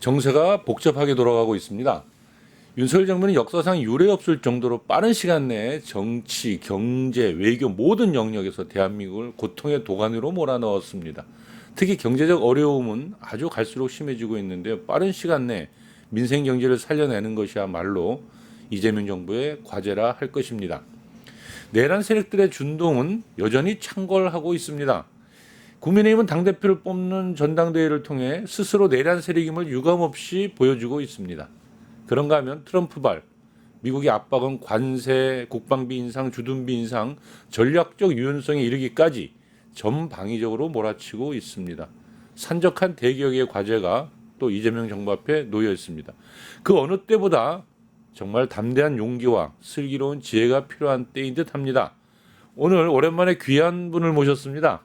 정세가 복잡하게 돌아가고 있습니다. 윤석열 정부는 역사상 유례 없을 정도로 빠른 시간 내에 정치, 경제, 외교 모든 영역에서 대한민국을 고통의 도가니로 몰아넣었습니다. 특히 경제적 어려움은 아주 갈수록 심해지고 있는데요. 빠른 시간 내에 민생 경제를 살려내는 것이야말로 이재명 정부의 과제라 할 것입니다. 내란 세력들의 준동은 여전히 창궐하고 있습니다. 국민의힘은 당대표를 뽑는 전당대회를 통해 스스로 내란 세력임을 유감없이 보여주고 있습니다. 그런가 하면 트럼프발, 미국의 압박은 관세, 국방비 인상, 주둔비 인상, 전략적 유연성에 이르기까지 전방위적으로 몰아치고 있습니다. 산적한 대기업의 과제가 또 이재명 정부 앞에 놓여 있습니다. 그 어느 때보다 정말 담대한 용기와 슬기로운 지혜가 필요한 때인 듯합니다. 오늘 오랜만에 귀한 분을 모셨습니다.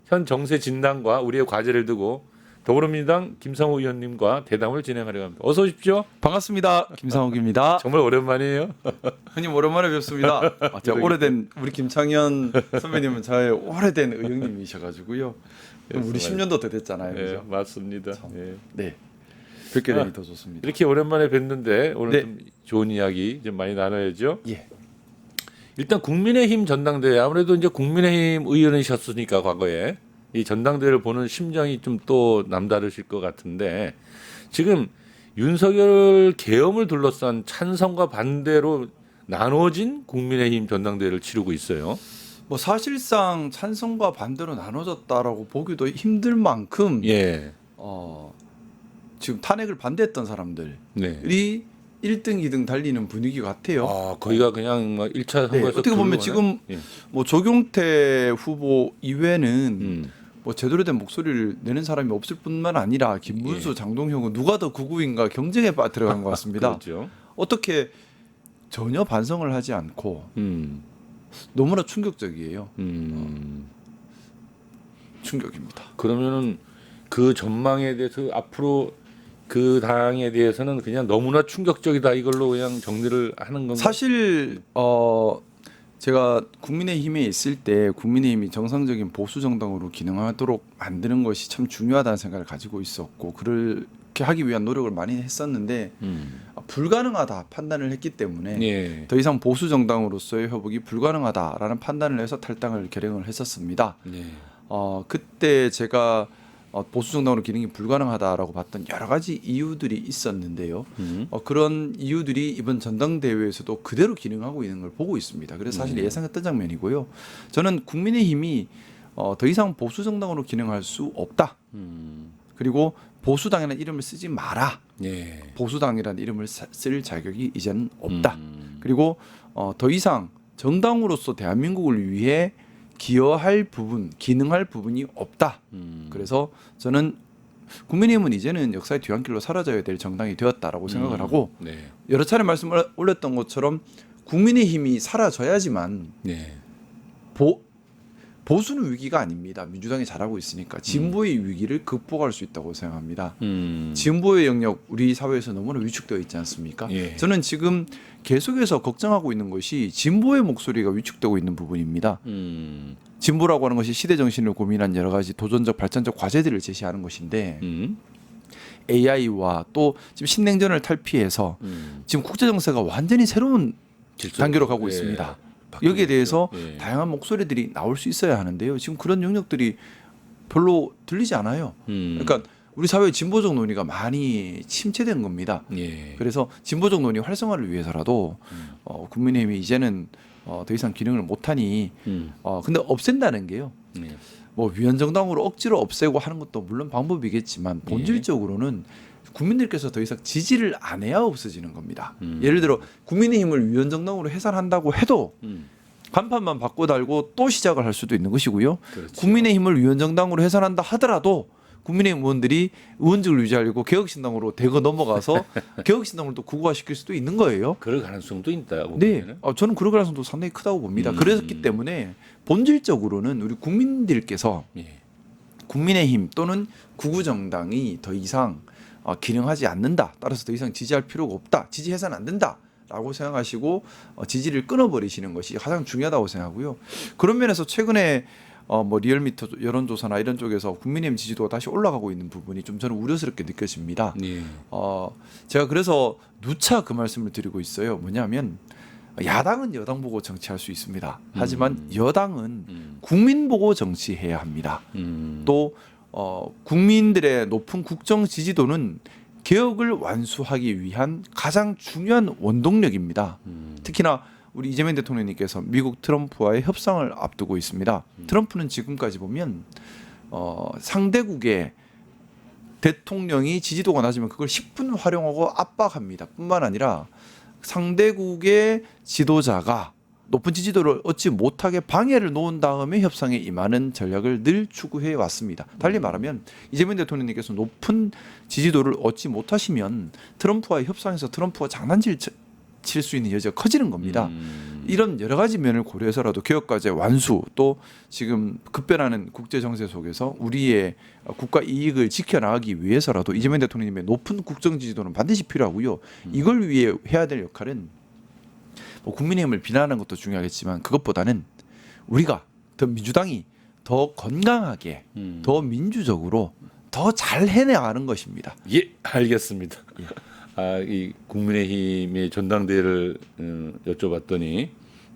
현 정세 진단과 우리의 과제를 두고 더불어민주당 김상호 의원님과 대담을 진행하려고 합니다. 어서 오십시오. 반갑습니다. 김상욱입니다. 정말 오랜만이에요. 형님 오랜만에 뵙습니다. 제가 오래된 우리 김창현 선배님은 저의 오래된 의형님이셔가지고요. 우리 10년도 더 됐잖아요. 네, 그죠? 맞습니다. 네. 네. 뵙게 되니 더 좋습니다. 이렇게 오랜만에 뵀는데 오늘 네. 좀 좋은 이야기 좀 많이 나눠야죠. 예. 일단 국민의힘 전당대회 아무래도 이제 국민의힘 의원이셨으니까 과거에 이 전당대회를 보는 심정이 좀 또 남다르실 것 같은데 지금 윤석열 계엄을 둘러싼 찬성과 반대로 나눠진 국민의힘 전당대회를 치르고 있어요. 뭐 사실상 찬성과 반대로 나눠졌다라고 보기도 힘들 만큼 예. 지금 탄핵을 반대했던 사람들이 네. 1등, 2등 달리는 분위기 같아요. 거기가 그냥 뭐 1차 네, 선거에서 어떻게 보면 둘러가네? 지금 예. 뭐 조경태 후보 이외에는 뭐 제대로 된 목소리를 내는 사람이 없을 뿐만 아니라 김문수, 예. 장동혁은 누가 더 구구인가 경쟁에 빠뜨려간 것 같습니다. 그렇죠. 어떻게 전혀 반성을 하지 않고 너무나 충격적이에요. 충격입니다. 그러면은 그 전망에 대해서 앞으로 그 당에 대해서는 그냥 너무나 충격적이다 이걸로 그냥 정리를 하는 건가요? 사실 제가 국민의힘에 있을 때 국민의힘이 정상적인 보수 정당으로 기능하도록 만드는 것이 참 중요하다는 생각을 가지고 있었고 그렇게 하기 위한 노력을 많이 했었는데 불가능하다 판단을 했기 때문에 예. 더 이상 보수 정당으로서의 회복이 불가능하다라는 판단을 해서 탈당을 결행을 했었습니다. 예. 그때 제가 보수 정당으로 기능이 불가능하다라고 봤던 여러 가지 이유들이 있었는데요. 그런 이유들이 이번 전당대회에서도 그대로 기능하고 있는 걸 보고 있습니다. 그래서 사실 예상했던 장면이고요. 저는 국민의힘이 더 이상 보수 정당으로 기능할 수 없다. 그리고 보수당이라는 이름을 쓰지 마라. 예. 보수당이라는 이름을 쓸 자격이 이제는 없다. 그리고 더 이상 정당으로서 대한민국을 위해 기여할 부분, 기능할 부분이 없다. 그래서 저는 국민의힘은 이제는 역사의 뒤안길로 사라져야 될 정당이 되었다라고 생각을 하고 네. 여러 차례 말씀을 올렸던 것처럼 국민의힘이 사라져야지만 네. 보수는 위기가 아닙니다. 민주당이 잘하고 있으니까 진보의 위기를 극복할 수 있다고 생각합니다. 진보의 영역 우리 사회에서 너무나 위축되어 있지 않습니까? 예. 저는 지금 계속해서 걱정하고 있는 것이 진보의 목소리가 위축되고 있는 부분입니다. 진보라고 하는 것이 시대 정신을 고민한 여러 가지 도전적 발전적 과제들을 제시하는 것인데 AI와 또 지금 신냉전을 탈피해서 지금 국제 정세가 완전히 새로운 단계로 가고 예. 있습니다. 여기에 대해서 예. 다양한 목소리들이 나올 수 있어야 하는데요. 지금 그런 영역들이 별로 들리지 않아요. 그러니까 우리 사회의 진보적 논의가 많이 침체된 겁니다. 예. 그래서 진보적 논의 활성화를 위해서라도 국민의힘이 이제는 더 이상 기능을 못하니 근데 없앤다는 게요. 예. 뭐 위헌정당으로 억지로 없애고 하는 것도 물론 방법이겠지만 본질적으로는 국민들께서 더 이상 지지를 안 해야 없어지는 겁니다. 예를 들어 국민의힘을 위헌정당으로 해산한다고 해도 간판만 바꿔 달고 또 시작을 할 수도 있는 것이고요. 그렇죠. 국민의힘을 위헌정당으로 해산한다 하더라도 국민의힘 의원들이 의원직을 유지하려고 개혁신당으로 대거 넘어가서 개혁신당을 또 국유화시킬 수도 있는 거예요. 그럴 가능성도 있다. 네, 저는 그럴 가능성도 상당히 크다고 봅니다. 그랬기 때문에 본질적으로는 우리 국민들께서 예. 국민의힘 또는 구구정당이 더 이상 기능하지 않는다. 따라서 더 이상 지지할 필요가 없다. 지지해서는 안 된다라고 생각하시고 지지를 끊어버리시는 것이 가장 중요하다고 생각하고요. 그런 면에서 최근에 뭐 리얼미터 여론조사나 이런 쪽에서 국민의힘 지지도가 다시 올라가고 있는 부분이 좀 저는 우려스럽게 느껴집니다. 예. 제가 그래서 누차 그 말씀을 드리고 있어요. 뭐냐면 야당은 여당 보고 정치할 수 있습니다. 하지만 여당은 국민 보고 정치해야 합니다. 또 국민들의 높은 국정 지지도는 개혁을 완수하기 위한 가장 중요한 원동력입니다. 특히나 우리 이재명 대통령님께서 미국 트럼프와의 협상을 앞두고 있습니다. 트럼프는 지금까지 보면 상대국의 대통령이 지지도가 낮으면 그걸 10분 활용하고 압박합니다. 뿐만 아니라 상대국의 지도자가 높은 지지도를 얻지 못하게 방해를 놓은 다음에 협상에 임하는 전략을 늘 추구해 왔습니다. 달리 말하면 이재명 대통령님께서 높은 지지도를 얻지 못하시면 트럼프와의 협상에서 트럼프와 장난질 칠 수 있는 여지가 커지는 겁니다. 이런 여러 가지 면을 고려해서라도 개혁과제 완수 또 지금 급변하는 국제 정세 속에서 우리의 국가 이익을 지켜나가기 위해서라도 이재명 대통령님의 높은 국정 지지도는 반드시 필요하고요. 이걸 위해 해야 될 역할은 뭐 국민의힘을 비난하는 것도 중요하겠지만 그것보다는 우리가 더 민주당이 더 건강하게 더 민주적으로 더 잘 해내가는 것입니다. 예, 알겠습니다. 예. 이 국민의힘의 전당대회를 여쭤봤더니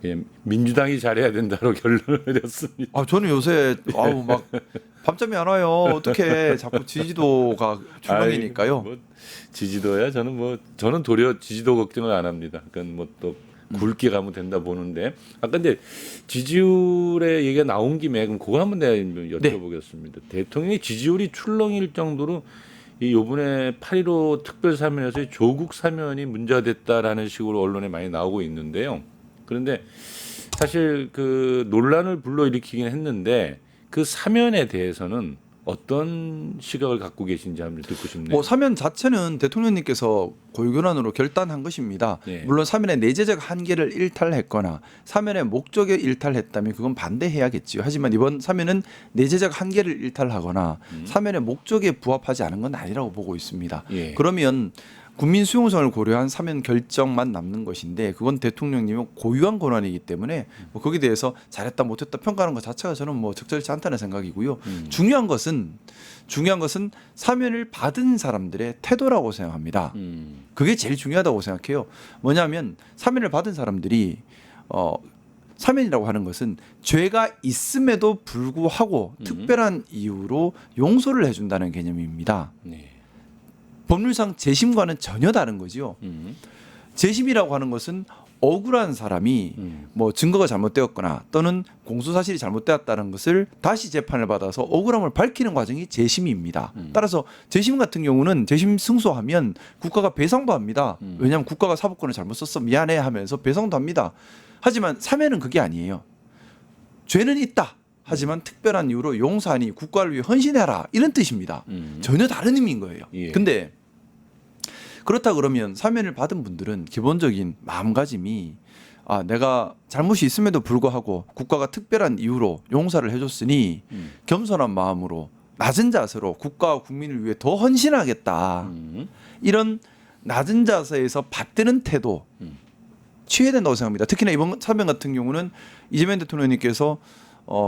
예, 민주당이 잘해야 된다로 결론을 내렸습니다. 저는 요새 막 밤잠이 안 와요. 어떻게 자꾸 지지도가 출렁이니까요. 뭐 지지도야 저는 도리어 지지도 걱정을 안 합니다. 그러니까 뭐 또 굵게 가면 된다 보는데 근데 지지율의 얘기가 나온 김에 그럼 그거 한번 내가 여쭤보겠습니다. 대통령의 지지율이 출렁일 정도로 이 요번에 8.15 특별 사면에서의 조국 사면이 문제가 됐다라는 식으로 언론에 많이 나오고 있는데요. 그런데 사실 그 논란을 불러일으키긴 했는데 그 사면에 대해서는 어떤 시각을 갖고 계신지 한번 듣고 싶네요. 뭐 사면 자체는 대통령님께서 고유권한으로 결단한 것입니다. 예. 물론 사면의 내재적 한계를 일탈했거나 사면의 목적에 일탈했다면 그건 반대해야겠지요. 하지만 이번 사면은 내재적 한계를 일탈하거나 사면의 목적에 부합하지 않은 건 아니라고 보고 있습니다. 예. 그러면 국민 수용성을 고려한 사면 결정만 남는 것인데 그건 대통령님의 고유한 권한이기 때문에 뭐 거기에 대해서 잘했다 못했다 평가하는 것 자체가 저는 뭐 적절치 않다는 생각이고요. 중요한 것은 사면을 받은 사람들의 태도라고 생각합니다. 그게 제일 중요하다고 생각해요. 뭐냐면 사면을 받은 사람들이 사면이라고 하는 것은 죄가 있음에도 불구하고 특별한 이유로 용서를 해준다는 개념입니다. 네. 법률상 재심과는 전혀 다른 거지요. 재심이라고 하는 것은 억울한 사람이 뭐 증거가 잘못되었거나 또는 공소사실이 잘못되었다는 것을 다시 재판을 받아서 억울함을 밝히는 과정이 재심입니다. 따라서 재심 같은 경우는 재심 승소하면 국가가 배상도 합니다. 왜냐하면 국가가 사법권을 잘못 썼어 미안해 하면서 배상도 합니다. 하지만 사면은 그게 아니에요. 죄는 있다. 하지만 특별한 이유로 용서하니 국가를 위해 헌신해라 이런 뜻입니다. 전혀 다른 의미인 거예요. 예. 근데 그렇다 그러면 사면을 받은 분들은 기본적인 마음가짐이 내가 잘못이 있음에도 불구하고 국가가 특별한 이유로 용서를 해줬으니 겸손한 마음으로 낮은 자세로 국가와 국민을 위해 더 헌신하겠다. 이런 낮은 자세에서 받드는 태도 취해야 된다고 생각합니다. 특히나 이번 사면 같은 경우는 이재명 대통령님께서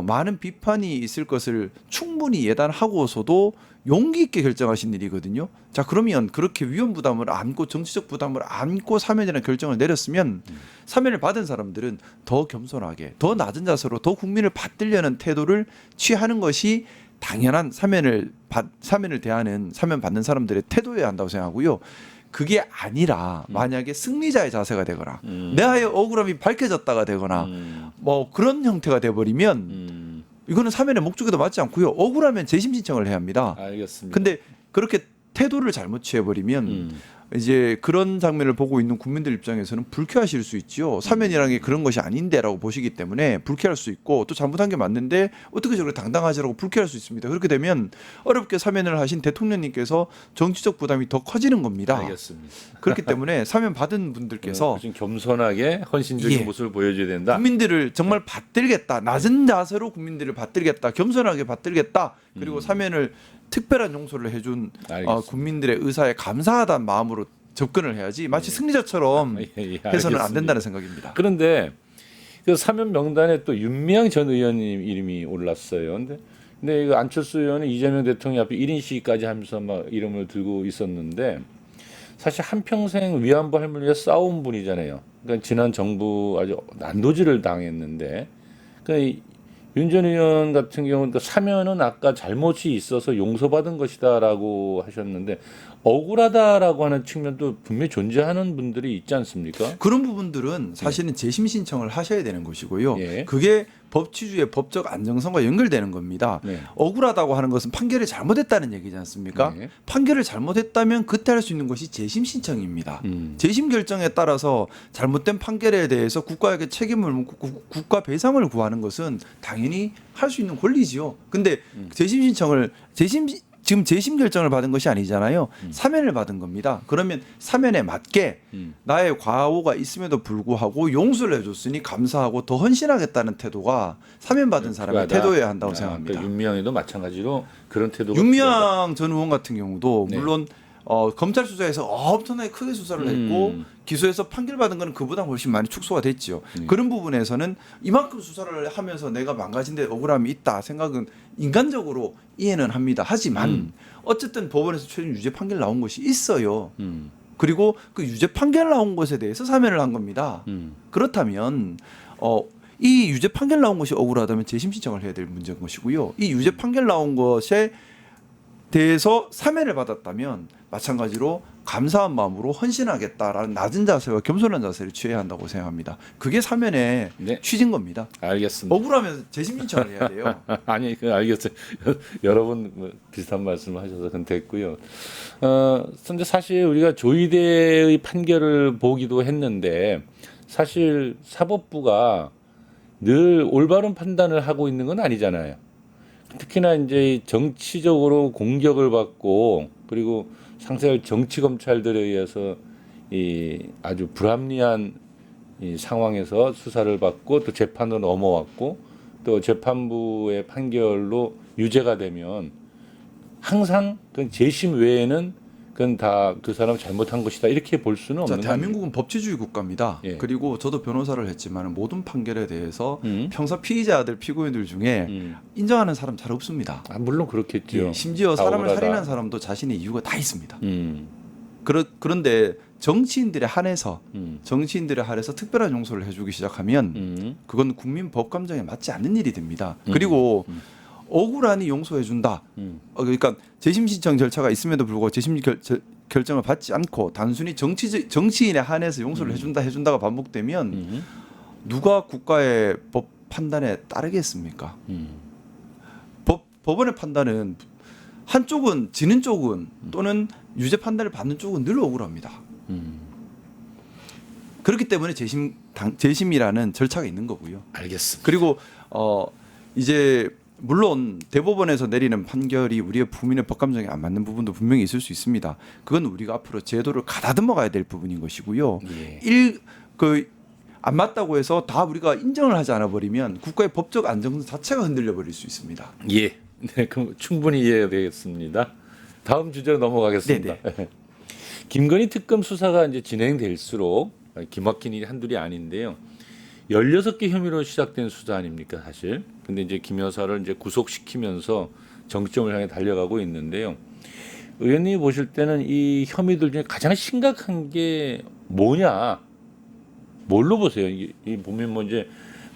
많은 비판이 있을 것을 충분히 예단하고서도 용기 있게 결정하신 일이거든요. 자, 그러면 그렇게 위험 부담을 안고 정치적 부담을 안고 사면이라는 결정을 내렸으면 사면을 받은 사람들은 더 겸손하게 더 낮은 자세로 더 국민을 받들려는 태도를 취하는 것이 당연한 사면을 대하는 사면 받는 사람들의 태도여야 한다고 생각하고요. 그게 아니라 만약에 승리자의 자세가 되거나 내하의 억울함이 밝혀졌다가 되거나 뭐 그런 형태가 돼버리면 이거는 사면의 목적에도 맞지 않고요. 억울하면 재심 신청을 해야 합니다. 알겠습니다. 근데 그렇게 태도를 잘못 취해버리면 이제 그런 장면을 보고 있는 국민들 입장에서는 불쾌하실 수 있지요. 사면이라는 게 그런 것이 아닌데라고 보시기 때문에 불쾌할 수 있고 또 잘못한 게 맞는데 어떻게 저렇게 당당하지라고 불쾌할 수 있습니다. 그렇게 되면 어렵게 사면을 하신 대통령님께서 정치적 부담이 더 커지는 겁니다. 알겠습니다. 그렇기 때문에 사면 받은 분들께서 좀 겸손하게 헌신적인 예. 모습을 보여줘야 된다. 국민들을 정말 받들겠다. 낮은 자세로 국민들을 받들겠다. 겸손하게 받들겠다. 그리고 사면을 특별한 용서를 해준 알겠습니다. 국민들의 의사에 감사하다는 마음으로 접근을 해야지 마치 승리자처럼 예, 해서는 안 알겠습니다. 된다는 생각입니다. 그런데 그 사면 명단에 또 윤미향 전 의원님 이름이 올랐어요. 근데 이거 안철수 의원은 이재명 대통령 앞에 1인 시위까지 하면서 막 이름을 들고 있었는데 사실 한평생 위안부 할머니와 싸운 분이잖아요. 그러니까 지난 정부 아주 난도질을 당했는데 그러니까 윤 전 의원 같은 경우는 그 사면은 아까 잘못이 있어서 용서받은 것이다라고 하셨는데 억울하다라고 하는 측면도 분명히 존재하는 분들이 있지 않습니까? 그런 부분들은 사실은 재심 신청을 하셔야 되는 것이고요. 예. 그게 법치주의의 법적 안정성과 연결되는 겁니다. 네. 억울하다고 하는 것은 판결이 잘못했다는 얘기지 않습니까? 네. 판결을 잘못했다면 그때 할 수 있는 것이 재심 신청입니다. 재심 결정에 따라서 잘못된 판결에 대해서 국가에게 책임을 묻고 국가 배상을 구하는 것은 당연히 할 수 있는 권리지요. 근데 재심 신청을 지금 재심 결정을 받은 것이 아니잖아요. 사면을 받은 겁니다. 그러면 사면에 맞게 나의 과오가 있음에도 불구하고 용서를 해줬으니 감사하고 더 헌신하겠다는 태도가 사면받은 사람의 필요하다. 태도여야 한다고 생각합니다. 그러니까 윤미향에도 마찬가지로 그런 태도가 윤미향 전 의원 같은 경우도 네. 물론 검찰 수사에서 엄청나게 크게 수사를 했고 기소해서 판결받은 건 그보다 훨씬 많이 축소가 됐지요. 그런 부분에서는 이만큼 수사를 하면서 내가 망가진데 억울함이 있다 생각은 인간적으로 이해는 합니다. 하지만 어쨌든 법원에서 최종 유죄 판결 나온 것이 있어요. 그리고 그 유죄 판결 나온 것에 대해서 사면을 한 겁니다. 그렇다면 이 유죄 판결 나온 것이 억울하다면 재심 신청을 해야 될 문제인 것이고요. 이 유죄 판결 나온 것에 대해서 사면을 받았다면 마찬가지로 감사한 마음으로 헌신하겠다라는 낮은 자세와 겸손한 자세를 취해야 한다고 생각합니다. 그게 사면의 네. 취지인 겁니다. 알겠습니다. 억울하면 재심 신청을 해야 돼요. 아니, 알겠어요. 여러분 뭐 비슷한 말씀을 하셔서 그건 됐고요. 근데 사실 우리가 조희대의 판결을 보기도 했는데 사실 사법부가 늘 올바른 판단을 하고 있는 건 아니잖아요. 특히나 이제 정치적으로 공격을 받고 그리고 상세할 정치 검찰들에 의해서 이 아주 불합리한 이 상황에서 수사를 받고 또 재판으로 넘어왔고 또 재판부의 판결로 유죄가 되면 항상 그 재심 외에는 그건 다 그 사람 잘못한 것이다 이렇게 볼 수는 자, 없는 거 대한민국은 법치주의 국가입니다. 예. 그리고 저도 변호사를 했지만 모든 판결에 대해서 평사 피의자들 피고인들 중에 인정하는 사람 잘 없습니다. 물론 그렇겠죠. 예, 심지어 다 사람을 억울하다. 살인한 사람도 자신의 이유가 다 있습니다. 음, 그런데 정치인들에 한해서 음, 특별한 용서를 해주기 시작하면 그건 국민 법 감정에 맞지 않는 일이 됩니다. 그리고 억울하니 용서해준다. 그러니까 재심 신청 절차가 있음에도 불구하고 재심 결정을 받지 않고 단순히 정치인에 한해서 용서를 해준다가 반복되면 누가 국가의 법 판단에 따르겠습니까? 법원의 판단은 한쪽은 지는 쪽은 또는 유죄 판단을 받는 쪽은 늘 억울합니다. 그렇기 때문에 재심이라는 절차가 있는 거고요. 알겠습니다. 그리고 이제 물론 대법원에서 내리는 판결이 우리의 국민의 법감정에 안 맞는 부분도 분명히 있을 수 있습니다. 그건 우리가 앞으로 제도를 가다듬어 가야 될 부분인 것이고요. 예. 안 맞다고 해서 다 우리가 인정을 하지 않아 버리면 국가의 법적 안정성 자체가 흔들려 버릴 수 있습니다. 예, 네, 그럼 충분히 이해가 되겠습니다. 다음 주제로 넘어가겠습니다. 김건희 특검 수사가 이제 진행될수록 기막힌 일이 한둘이 아닌데요. 16개 혐의로 시작된 수사 아닙니까, 사실. 근데 이제 김 여사를 이제 구속시키면서 정점을 향해 달려가고 있는데요. 의원님이 보실 때는 이 혐의들 중에 가장 심각한 게 뭐냐? 뭘로 보세요? 이 보면 뭐 이제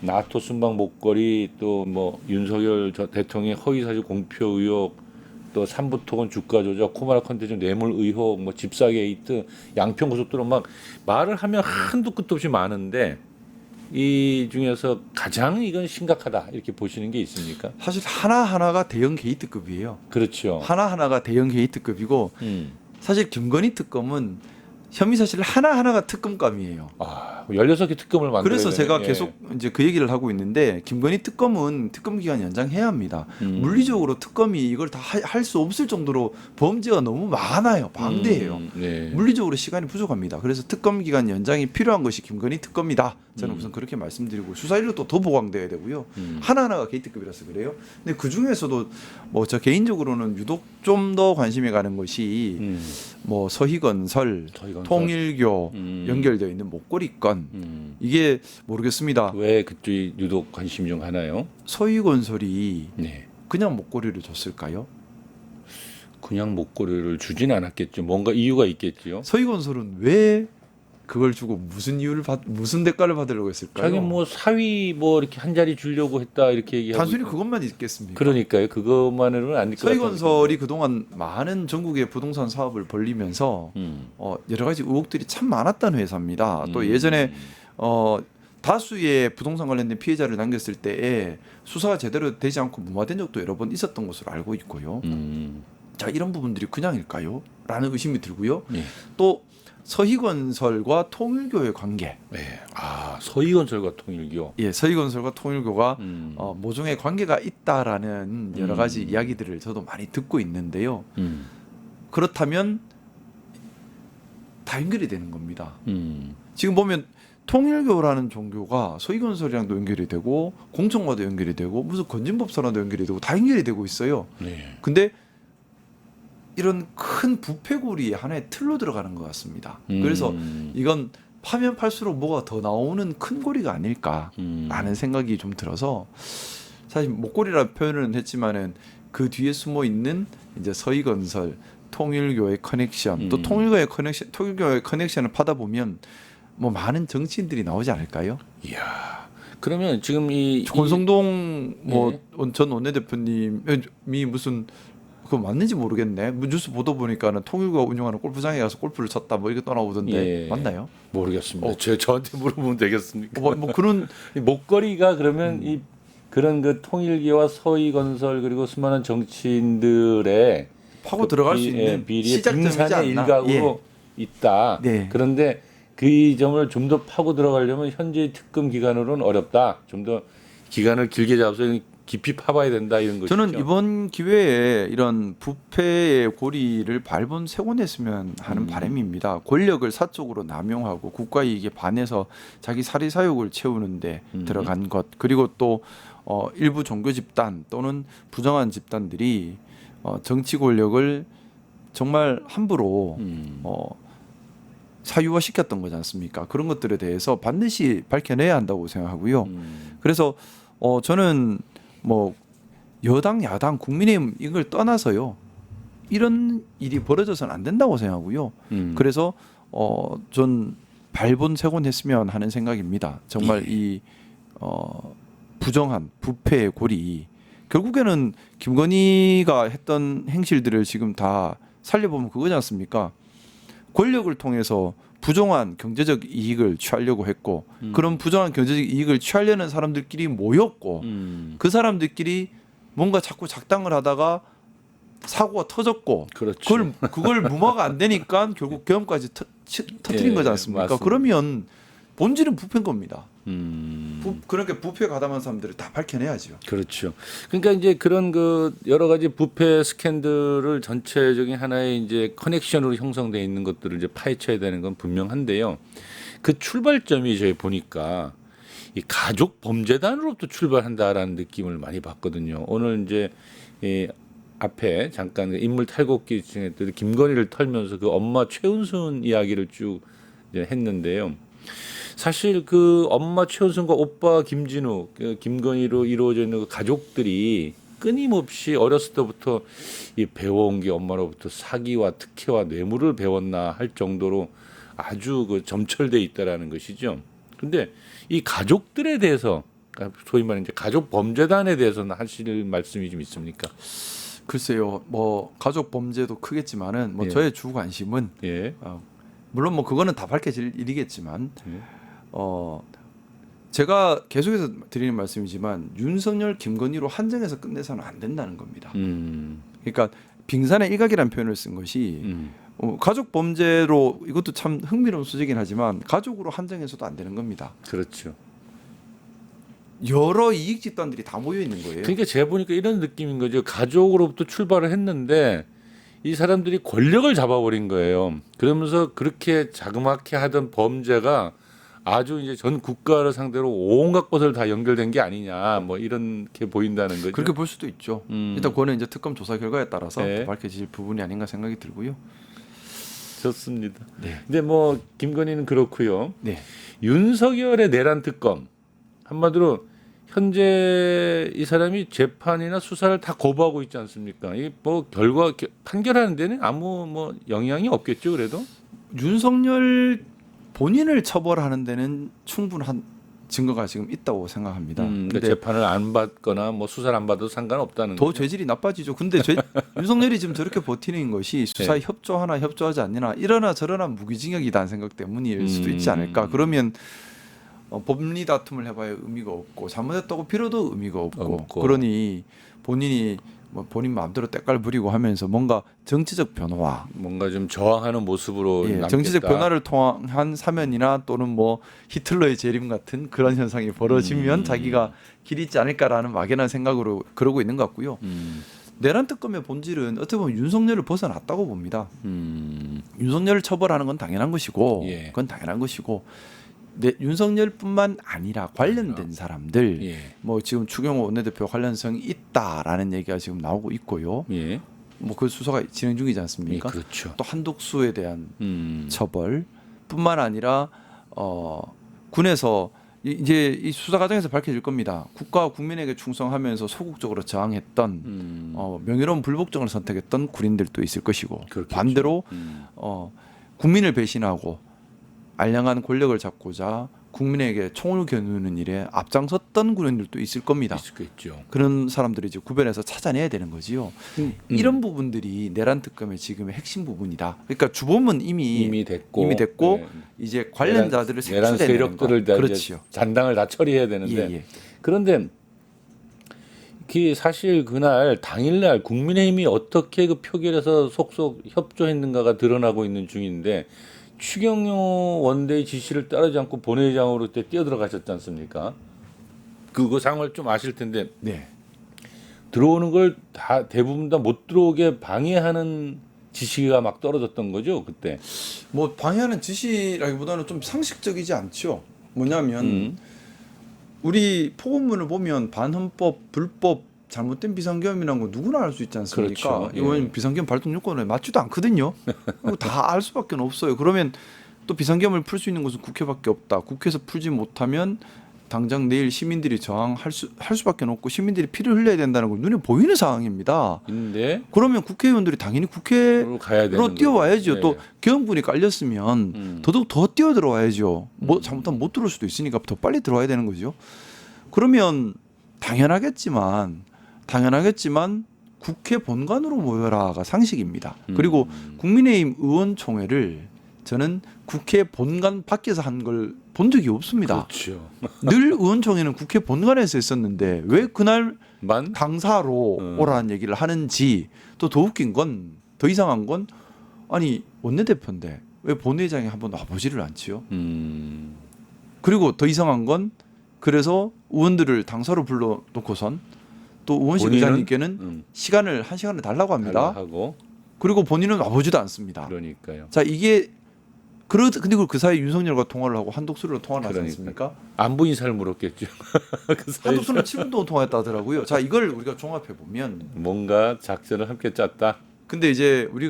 나토 순방 목걸이 또 뭐 윤석열 대통령의 허위사실 공표 의혹 또 삼부토건 주가 조작 코마라 컨텐츠 뇌물 의혹 뭐 집사 게이트 양평고속도로 막 말을 하면 한도 끝도 없이 많은데 이 중에서 가장 이건 심각하다 이렇게 보시는 게 있습니까? 사실 하나하나가 대형 게이트급이에요. 그렇죠. 하나하나가 대형 게이트급이고 사실 김건희 특검은 혐의 사실 하나하나가 특검감이에요. 16개 특검을 만들어야 그래서 제가 되네. 계속 이제 그 얘기를 하고 있는데 김건희 특검은 특검 기간 연장해야 합니다. 물리적으로 특검이 이걸 다 할 수 없을 정도로 범죄가 너무 많아요. 방대해요. 네. 물리적으로 시간이 부족합니다. 그래서 특검 기간 연장이 필요한 것이 김건희 특검이다. 저는 우선 그렇게 말씀드리고 수사 인력도 더 보강돼야 되고요. 하나하나가 게이트급이라서 그래요. 근데 그 중에서도 뭐 저 개인적으로는 유독 좀 더 관심이 가는 것이 뭐 서희건설, 통일교 연결되어 있는 목걸이 건 이게 모르겠습니다. 왜 그쪽이 유독 관심 중 하나요? 서희건설이 네. 그냥 목걸이를 줬을까요? 그냥 목걸이를 주진 않았겠죠. 뭔가 이유가 있겠지요. 서희건설은 왜 그걸 주고 무슨 대가를 받으려고 했을까요? 자기 뭐 사위 뭐 이렇게 한 자리 주려고 했다 이렇게 얘기하고 단순히 있고. 그것만 있겠습니까? 그러니까요. 그것만으로는 안 될 것 같아요. 서희건설이 그동안 많은 전국의 부동산 사업을 벌리면서 여러 가지 의혹들이 참 많았던 회사입니다. 또 예전에 다수의 부동산 관련된 피해자를 남겼을 때에 수사가 제대로 되지 않고 무마된 적도 여러 번 있었던 것으로 알고 있고요. 자, 이런 부분들이 그냥일까요? 라는 의심이 들고요. 네. 또 서희건설과 통일교의 관계. 네. 아, 서희건설과 통일교. 예, 서희건설과 통일교가 음. 모종의 관계가 있다라는 여러 가지 이야기들을 저도 많이 듣고 있는데요. 그렇다면 다 연결이 되는 겁니다. 지금 보면 통일교라는 종교가 서희건설이랑도 연결이 되고 공청과도 연결이 되고 무슨 건진법사랑도 연결이 되고 다 연결이 되고 있어요. 네. 근데 이런 큰 부패고리 하나의 틀로 들어가는 것 같습니다. 그래서 이건 파면 팔수록 뭐가 더 나오는 큰 고리가 아닐까라는 생각이 좀 들어서 사실 목고리라 표현은 했지만은 그 뒤에 숨어 있는 이제 서희건설, 통일교의 커넥션, 또 통일교의 커넥션을 파다 보면 뭐 많은 정치인들이 나오지 않을까요? 이야. 그러면 지금 이 권성동 뭐 예. 전 원내대표님이 무슨 그거 맞는지 모르겠네. 뭐 뉴스 보도 보니까는 통일교가 운영하는 골프장에 가서 골프를 쳤다 뭐 이렇게 떠나오던데 예. 맞나요? 모르겠습니다. 저한테 물어보면 되겠습니까? 뭐 그런 이 목걸이가 그러면 이 그런 그 통일교와 서희건설 그리고 수많은 정치인들의 파고 들어갈 수 있는 비리의 시작점이지 빙산의 않나? 일각으로 있다. 네. 그런데 그 점을 좀 더 파고 들어가려면 현재 특검 기간으로는 어렵다. 좀 더 기간을 길게 잡아서 깊이 파봐야 된다 이런 것이죠. 저는 이번 기회에 이런 부패의 고리를 발본색원했으면 하는 바람입니다. 권력을 사적으로 남용하고 국가 이익에 반해서 자기 사리사욕을 채우는데 들어간 것, 그리고 또 일부 종교 집단 또는 부정한 집단들이 정치 권력을 정말 함부로 사유화 시켰던 거지 않습니까? 그런 것들에 대해서 반드시 밝혀내야 한다고 생각하고요. 그래서 저는 뭐 여당, 야당, 국민의힘 이걸 떠나서요. 이런 일이 벌어져서는 안 된다고 생각하고요. 그래서 전 발본색원했으면 하는 생각입니다. 정말 이 부정한 부패의 고리, 결국에는 김건희가 했던 행실들을 지금 다 살려보면 그거지 않습니까? 권력을 통해서 부정한 경제적 이익을 취하려고 했고 그런 부정한 경제적 이익을 취하려는 사람들끼리 모였고 그 사람들끼리 뭔가 자꾸 작당을 하다가 사고가 터졌고 그렇죠. 그걸 무마가 안 되니까 결국 계엄까지 터뜨린 예, 거지 않습니까? 맞습니다. 그러면 본질은 부패인 겁니다. 그러니까 부패 가담한 사람들을 다 밝혀내야죠. 그렇죠. 그러니까 이제 그런 그 여러 가지 부패 스캔들을 전체적인 하나의 이제 커넥션으로 형성되어 있는 것들을 이제 파헤쳐야 되는 건 분명한데요. 그 출발점이 저희 보니까 이 가족 범죄단으로부터 출발한다라는 느낌을 많이 받거든요. 오늘 이제 이 앞에 잠깐 인물 탈곡기 중에 김건희를 털면서 그 엄마 최은순 이야기를 쭉 이제 했는데요. 사실 그 엄마 최은순과 오빠 김진욱, 김건희로 이루어져 있는 그 가족들이 끊임없이 어렸을 때부터 이 배워온 게 엄마로부터 사기와 특혜와 뇌물을 배웠나 할 정도로 아주 그 점철돼 있다라는 것이죠. 근데 이 가족들에 대해서 소위 말하는 이제 가족 범죄단에 대해서는 하실 말씀이 좀 있습니까? 글쎄요, 뭐 가족 범죄도 크겠지만은 뭐 예. 저의 주 관심은 예. 물론 뭐 그거는 다 밝혀질 일이겠지만 제가 계속해서 드리는 말씀이지만 윤석열, 김건희로 한정해서 끝내서는 안 된다는 겁니다. 그러니까 빙산의 일각이라는 표현을 쓴 것이 가족 범죄로 이것도 참 흥미로운 수제긴 하지만 가족으로 한정해서도 안 되는 겁니다. 그렇죠. 여러 이익 집단들이 다 모여 있는 거예요. 그러니까 제가 보니까 이런 느낌인 거죠. 가족으로부터 출발을 했는데 이 사람들이 권력을 잡아버린 거예요. 그러면서 그렇게 자그맣게 하던 범죄가 아주 이제 전 국가를 상대로 온갖 것을 다 연결된 게 아니냐, 뭐 이렇게 보인다는 거죠. 그렇게 볼 수도 있죠. 일단 그거는 이제 특검 조사 결과에 따라서 네. 더 밝혀질 부분이 아닌가 생각이 들고요. 좋습니다. 네. 근데 뭐 김건희는 그렇고요. 네. 윤석열의 내란 특검 한마디로 현재 이 사람이 재판이나 수사를 다 거부하고 있지 않습니까? 이 뭐 결과 판결하는 데는 아무 뭐 영향이 없겠죠, 그래도. 윤석열 본인을 처벌하는 데는 충분한 증거가 지금 있다고 생각합니다. 그러니까 근데 재판을 안 받거나 뭐 수사를 안 받아도 상관없다는 더 거죠. 죄질이 나빠지죠. 근데 윤석열이 지금 저렇게 버티는 것이 수사에 네. 협조하나 협조하지 않느나 이러나 저러나 무기징역이다는 생각 때문일 수도 있지 않을까. 그러면 법리 다툼을 해봐야 의미가 없고 잘못했다고 빌어도 의미가 없고. 그러니 본인이 뭐 본인 마음대로 때깔 부리고 하면서 뭔가 정치적 변화, 뭔가 좀 저항하는 모습으로 남겠다. 정치적 변화를 통한 사면이나 또는 뭐 히틀러의 재림 같은 그런 현상이 벌어지면 자기가 길이 있지 않을까라는 막연한 생각으로 그러고 있는 것 같고요. 내란 특검의 본질은 어떻게 보면 윤석열을 벗어났다고 봅니다. 윤석열을 처벌하는 건 당연한 것이고, 예. 그건 당연한 것이고. 윤석열뿐만 아니라 관련된 사람들, 예. 뭐 지금 추경호 원내대표 관련성이 있다라는 얘기가 지금 나오고 있고요. 예. 뭐 그 수사가 진행 중이지 예, 않습니까? 그렇죠. 또 한독수에 대한 음. 처벌뿐만 아니라 군에서 이제 이 수사 과정에서 밝혀질 겁니다. 국가와 국민에게 충성하면서 소극적으로 저항했던 명예로운 불복종을 선택했던 군인들도 있을 것이고, 그렇겠죠. 반대로 국민을 배신하고 알량한 권력을 잡고자 국민에게 총을 겨누는 일에 앞장섰던 군인들도 있을 겁니다. 있겠죠. 그런 사람들이 이제 구별해서 찾아내야 되는 거지요. 이런 부분들이 내란 특검의 지금의 핵심 부분이다. 그러니까 주범은 이미 됐고 네. 이제 관련자들을 내란 색출해내는 세력들을 다 그렇지요. 잔당을 다 처리해야 되는데 예. 그런데 그 사실 그날 당일날 국민의힘이 어떻게 그 표결에서 속속 협조했는가가 드러나고 있는 중인데 추경호 원내의 지시를 따르지 않고 본회의장으로 때 뛰어들어가셨지 않습니까? 그거 상황을 좀 아실 텐데 네. 들어오는 걸 다 대부분 다 못 들어오게 방해하는 지시가 막 떨어졌던 거죠 그때. 뭐 방해하는 지시라기보다는 좀 상식적이지 않죠. 뭐냐면 우리 포고문을 보면 반헌법, 불법, 잘못된 비상계엄이라는 거 누구나 알 수 있지 않습니까? 그렇죠. 이건 예. 비상계엄 발동 요건에 맞지도 않거든요. 다 알 수밖에 없어요. 그러면 또 비상계엄을 풀 수 있는 것은 국회밖에 없다. 국회에서 풀지 못하면 당장 내일 시민들이 저항할 수밖에 없고 시민들이 피를 흘려야 된다는 걸 눈에 보이는 상황입니다. 근데 그러면 국회의원들이 당연히 국회로 가야 되는 뛰어와야죠. 거죠. 또 네. 계엄군이 깔렸으면 더더욱 더 뛰어 들어와야죠. 뭐 잘못하면 못 들어올 수도 있으니까 더 빨리 들어와야 되는 거죠. 그러면 당연하겠지만 국회 본관으로 모여라가 상식입니다. 그리고 국민의힘 의원총회를 저는 국회 본관 밖에서 한 걸 본 적이 없습니다. 그렇죠. 늘 의원총회는 국회 본관에서 했었는데 왜 그날 만 당사로 오라는 얘기를 하는지, 또 더 웃긴 건, 더 이상한 건, 아니 원내대표인데 왜 본회의장에 한번 와보지를 않지요? 그리고 더 이상한 건, 그래서 의원들을 당사로 불러놓고선 또 의원실 본인은? 의장님께는 시간을 1시간을 달라고 합니다. 하고 그리고 본인은 와보지도 않습니다. 그러니까요. 자, 이게 근데 그 사이 윤석열과 통화를 하고 한독수로 통화를 하지 그러니까. 않습니까? 안부 인사를 물었겠죠. 그 사이에 한독수는 7분 동안 통화했다 하더라고요. 자, 이걸 우리가 종합해 보면, 뭔가 작전을 함께 짰다. 근데 이제 우리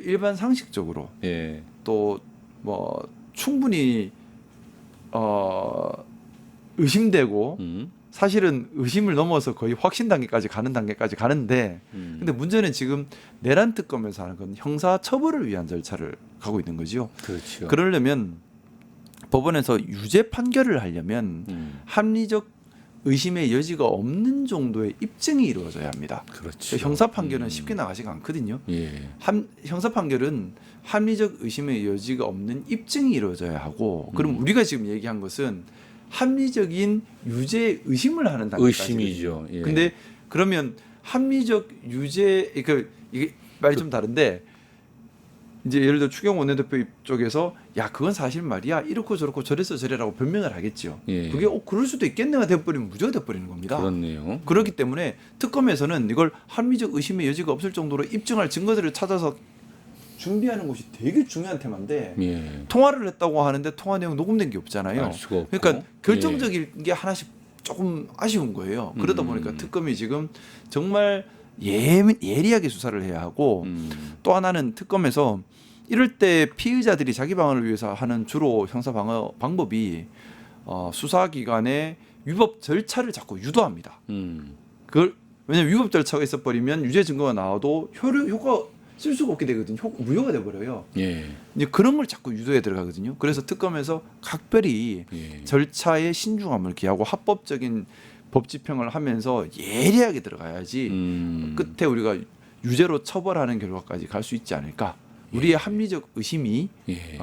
일반 상식적으로 예. 또 뭐 충분히 의심되고 사실은 의심을 넘어서 거의 확신 단계까지 가는데, 근데 문제는 지금 내란 특검에서 하는 건 형사 처벌을 위한 절차를 가고 있는 거죠. 그렇죠. 그러려면 법원에서 유죄 판결을 하려면 합리적 의심의 여지가 없는 정도의 입증이 이루어져야 합니다. 그렇죠. 형사 판결은 쉽게 나가지가 않거든요. 예. 형사 판결은 합리적 의심의 여지가 없는 입증이 이루어져야 하고, 그럼 우리가 지금 얘기한 것은 합리적인 유죄 의심을 하는 단계까지. 의심이죠. 예. 근데 그러면 합리적 유죄, 이게 말이 좀 다른데, 이제 예를 들어 추경호 원내대표 쪽에서 야 그건 사실 말이야 이렇고 저렇고 저래서 저래라고 변명을 하겠죠. 예. 그게 그럴 수도 있겠네가 돼버리면 무죄가 돼버리는 겁니다. 그렇네요. 그렇기 때문에 특검에서는 이걸 합리적 의심의 여지가 없을 정도로 입증할 증거들을 찾아서 준비하는 것이 되게 중요한 테마인데, 예. 통화를 했다고 하는데 통화 내용 녹음된 게 없잖아요. 알 수가 없고. 그러니까 결정적인 게 하나씩 조금 아쉬운 거예요. 그러다 보니까 특검이 지금 정말 예리하게 수사를 해야 하고, 또 하나는 특검에서 이럴 때 피의자들이 자기 방어를 위해서 하는 주로 형사 방어 방법이 수사기관의 위법 절차를 자꾸 유도합니다. 그걸 왜냐하면 위법 절차가 있어버리면 유죄 증거가 나와도 효과 쓸 수가 없게 되거든요. 무효가 돼버려요. 예. 이제 그런 걸 자꾸 유도해 들어가거든요. 그래서 특검에서 각별히 예. 절차의 신중함을 기하고 합법적인 법 집행을 하면서 예리하게 들어가야지 끝에 우리가 유죄로 처벌하는 결과까지 갈 수 있지 않을까. 우리의 합리적 의심이 예.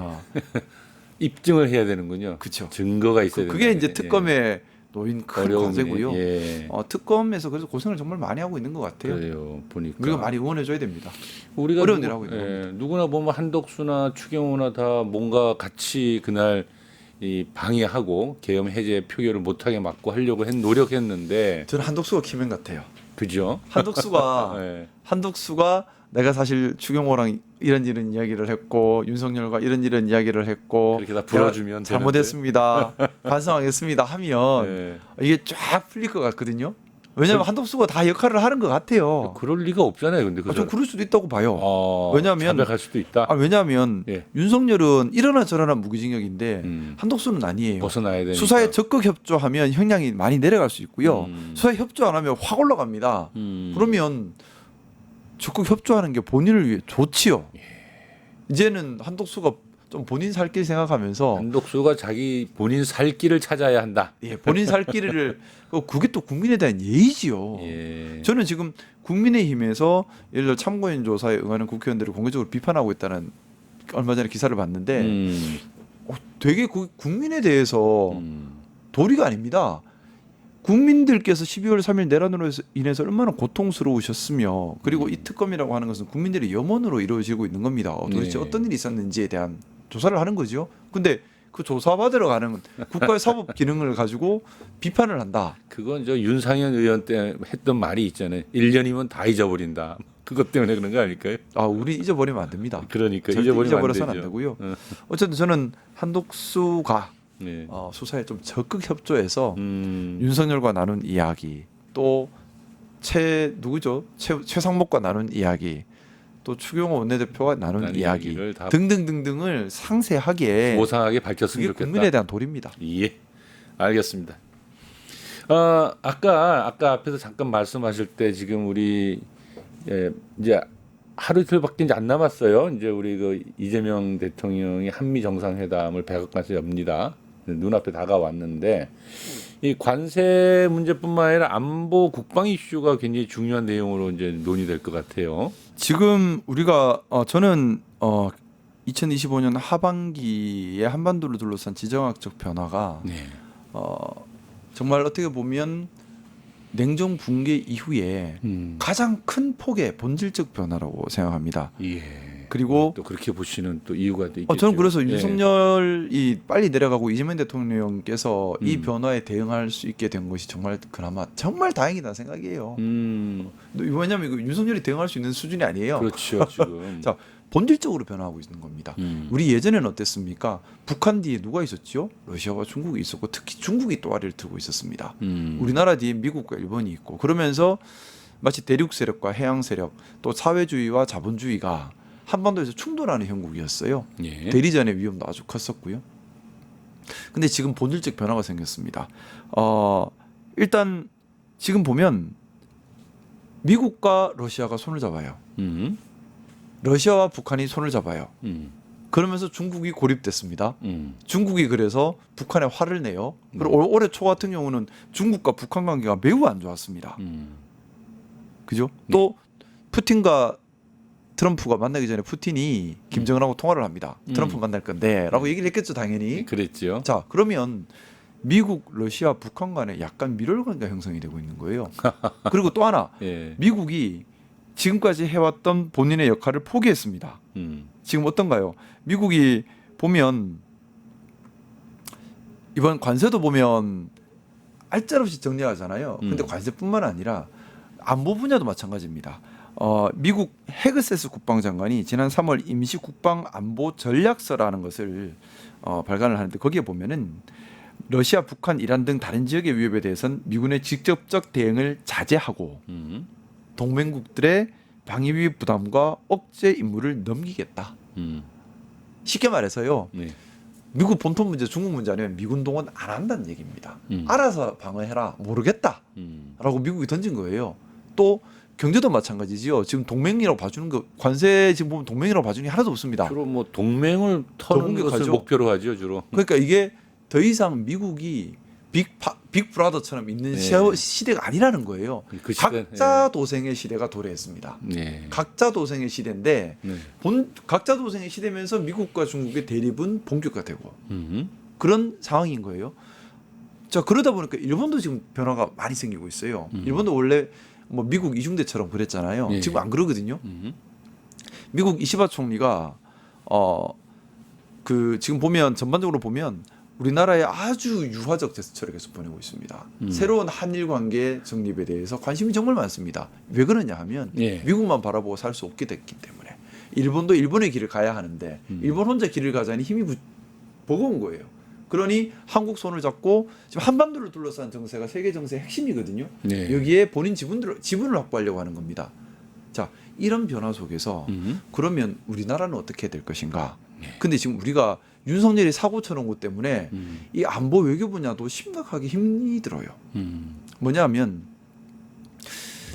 입증을 해야 되는군요. 그렇죠. 증거가 있어야 그게 된다는 이제 게. 특검의 놓인 큰 어려움이네. 과제고요. 예. 특검에서 그래서 고생을 정말 많이 하고 있는 것 같아요. 그래요. 보니까 우리가 많이 응원해줘야 됩니다. 우리가 어려운 일 하고 있는 예, 누구나 보면 한덕수나 추경호나 다 뭔가 같이 그날 이 방해하고 계엄 해제 표결을 못하게 막고 하려고 노력했는데 저는 한덕수가 키맨 같아요. 그죠? 한덕수가 예. 한덕수가 내가 사실 추경호랑 이런 이야기를 했고 윤석열과 이런 이야기를 했고 그렇게 다 불어주면 내가 잘못했습니다. 반성하겠습니다 하면 예. 이게 쫙 풀릴 것 같거든요. 왜냐하면 한덕수가 다 역할을 하는 것 같아요. 그럴 리가 없잖아요. 근데 그 좀 그럴 수도 있다고 봐요. 왜냐하면 자백할 수도 있다. 왜냐하면 예. 윤석열은 이러나 저러나 무기징역인데 한덕수는 아니에요. 벗어나야 되니까. 수사에 적극 협조하면 형량이 많이 내려갈 수 있고요. 음. 수사에 협조 안 하면 확 올라갑니다. 그러면 적극 협조하는 게 본인을 위해 좋지요. 이제는 한덕수가 좀 본인 살 길 생각하면서 한덕수가 자기 본인 살 길을 찾아야 한다. 예, 본인 살 길을 그게 또 국민에 대한 예의지요. 예. 저는 지금 국민의힘에서 예를 들어 참고인 조사에 응하는 국회의원들을 공개적으로 비판하고 있다는 얼마 전에 기사를 봤는데 되게 국민에 대해서 도리가 아닙니다. 국민들께서 12월 3일 내란으로 인해서 얼마나 고통스러우셨으며 그리고 이 특검이라고 하는 것은 국민들의 염원으로 이루어지고 있는 겁니다. 도대체 네. 어떤 일이 있었는지에 대한 조사를 하는 거죠. 근데 그 조사받으러 가는 국가의 사법 기능을 가지고 비판을 한다. 그건 저 윤상현 의원 때 했던 말이 있잖아요. 1년이면 다 잊어버린다. 그것 때문에 그런 거 아닐까요? 우리 잊어버리면 안 됩니다. 그러니까 절대 잊어버려서는 되죠. 안 되고요. 어쨌든 저는 한독수가 네. 수사에 좀 적극 협조해서 음. 윤석열과 나눈 이야기, 또 최상목과 나눈 이야기, 또 추경호 원내대표가 나눈 이야기 이야기를 다 등등등등을 상세하게 고상하게 밝혔으면 그게 좋겠다. 국민에 대한 도리입니다. 예, 알겠습니다. 아까 앞에서 잠깐 말씀하실 때 지금 우리 이제 하루 이틀밖에 이제 안 남았어요. 이제 우리 그 이재명 대통령이 한미 정상회담을 백악관에서 엽니다. 눈앞에 다가왔는데 이 관세 문제뿐만 아니라 안보 국방 이슈가 굉장히 중요한 내용으로 이제 논의될 것 같아요. 지금 우리가 저는 2025년 하반기에 한반도를 둘러싼 지정학적 변화가 네. 정말 어떻게 보면 냉전 붕괴 이후에 가장 큰 폭의 본질적 변화라고 생각합니다. 예. 그리고 또 그렇게 보시는 또 이유가 또 있겠죠. 저는 그래서 예. 윤석열이 빨리 내려가고 이재명 대통령께서 이 변화에 대응할 수 있게 된 것이 그나마 정말 다행이다 생각이에요. 왜냐하면 이거 윤석열이 대응할 수 있는 수준이 아니에요. 그렇죠 지금. 자, 본질적으로 변화하고 있는 겁니다. 우리 예전에는 어땠습니까? 북한 뒤에 누가 있었죠? 러시아와 중국이 있었고 특히 중국이 또아리를 들고 있었습니다. 우리나라 뒤에 미국과 일본이 있고 그러면서 마치 대륙 세력과 해양 세력 또 사회주의와 자본주의가 한반도에서 충돌하는 형국이었어요. 예. 대리전의 위험도 아주 컸었고요. 근데 지금 본질적 변화가 생겼습니다. 일단 지금 보면 미국과 러시아가 손을 잡아요. 러시아와 북한이 손을 잡아요. 그러면서 중국이 고립됐습니다. 중국이 그래서 북한에 화를 내요. 그리고 올해 초 같은 경우는 중국과 북한 관계가 매우 안 좋았습니다. 그죠? 또 푸틴과 트럼프가 만나기 전에 푸틴이 김정은하고 통화를 합니다. 트럼프 만날 건데라고 얘기를 했겠죠, 당연히. 그랬죠. 자, 그러면 미국, 러시아, 북한 간에 약간 밀월관계가 형성이 되고 있는 거예요. 그리고 또 하나, 예. 미국이 지금까지 해왔던 본인의 역할을 포기했습니다. 지금 어떤가요? 미국이 보면 이번 관세도 보면 알짤없이 정리하잖아요. 근데 관세뿐만 아니라 안보 분야도 마찬가지입니다. 미국 헤그세스 국방장관이 지난 3월 임시 국방 안보 전략서라는 것을 발간을 하는데 거기에 보면은 러시아, 북한, 이란 등 다른 지역의 위협에 대해서는 미군의 직접적 대응을 자제하고 동맹국들의 방위 부담과 억제 임무를 넘기겠다. 쉽게 말해서요. 네. 미국 본토 문제, 중국 문제 아니면 미군 동원 안 한다는 얘기입니다. 음. 알아서 방어해라. 모르겠다. 음. 라고 미국이 던진 거예요. 또 경제도 마찬가지지요. 지금 동맹이라고 봐주는 거 관세 지금 보면 동맹이라고 봐주는 게 하나도 없습니다. 주로 뭐 동맹을 터는 것을 공격하죠. 목표로 하죠, 주로. 그러니까 이게 더 이상 미국이 빅 브라더처럼 있는 네. 시대가 아니라는 거예요. 그 시간, 각자 도생의 시대가 도래했습니다. 네. 각자 도생의 시대인데 네. 각자 도생의 시대면서 미국과 중국의 대립은 본격화되고 음. 그런 상황인 거예요. 자 그러다 보니까 일본도 지금 변화가 많이 생기고 있어요. 일본도 원래 뭐 미국 이중대처럼 그랬잖아요. 예. 지금 안 그러거든요. 음. 미국 이시바 총리가 그 지금 보면 전반적으로 보면 우리나라에 아주 유화적 제스처를 계속 보내고 있습니다. 새로운 한일 관계 정립에 대해서 관심이 정말 많습니다. 왜 그러냐 하면 예. 미국만 바라보고 살 수 없게 됐기 때문에 일본도 일본의 길을 가야 하는데 일본 혼자 길을 가자니 힘이 버거운 거예요. 그러니 한국 손을 잡고 지금 한반도를 둘러싼 정세가 세계 정세의 핵심이거든요. 네. 여기에 본인 지분을 확보하려고 하는 겁니다. 자, 이런 변화 속에서 그러면 우리나라는 어떻게 될 것인가? 근데 지금 우리가 윤석열이 사고 쳐놓은 것 때문에 이 안보 외교 분야도 심각하게 힘이 들어요. 뭐냐면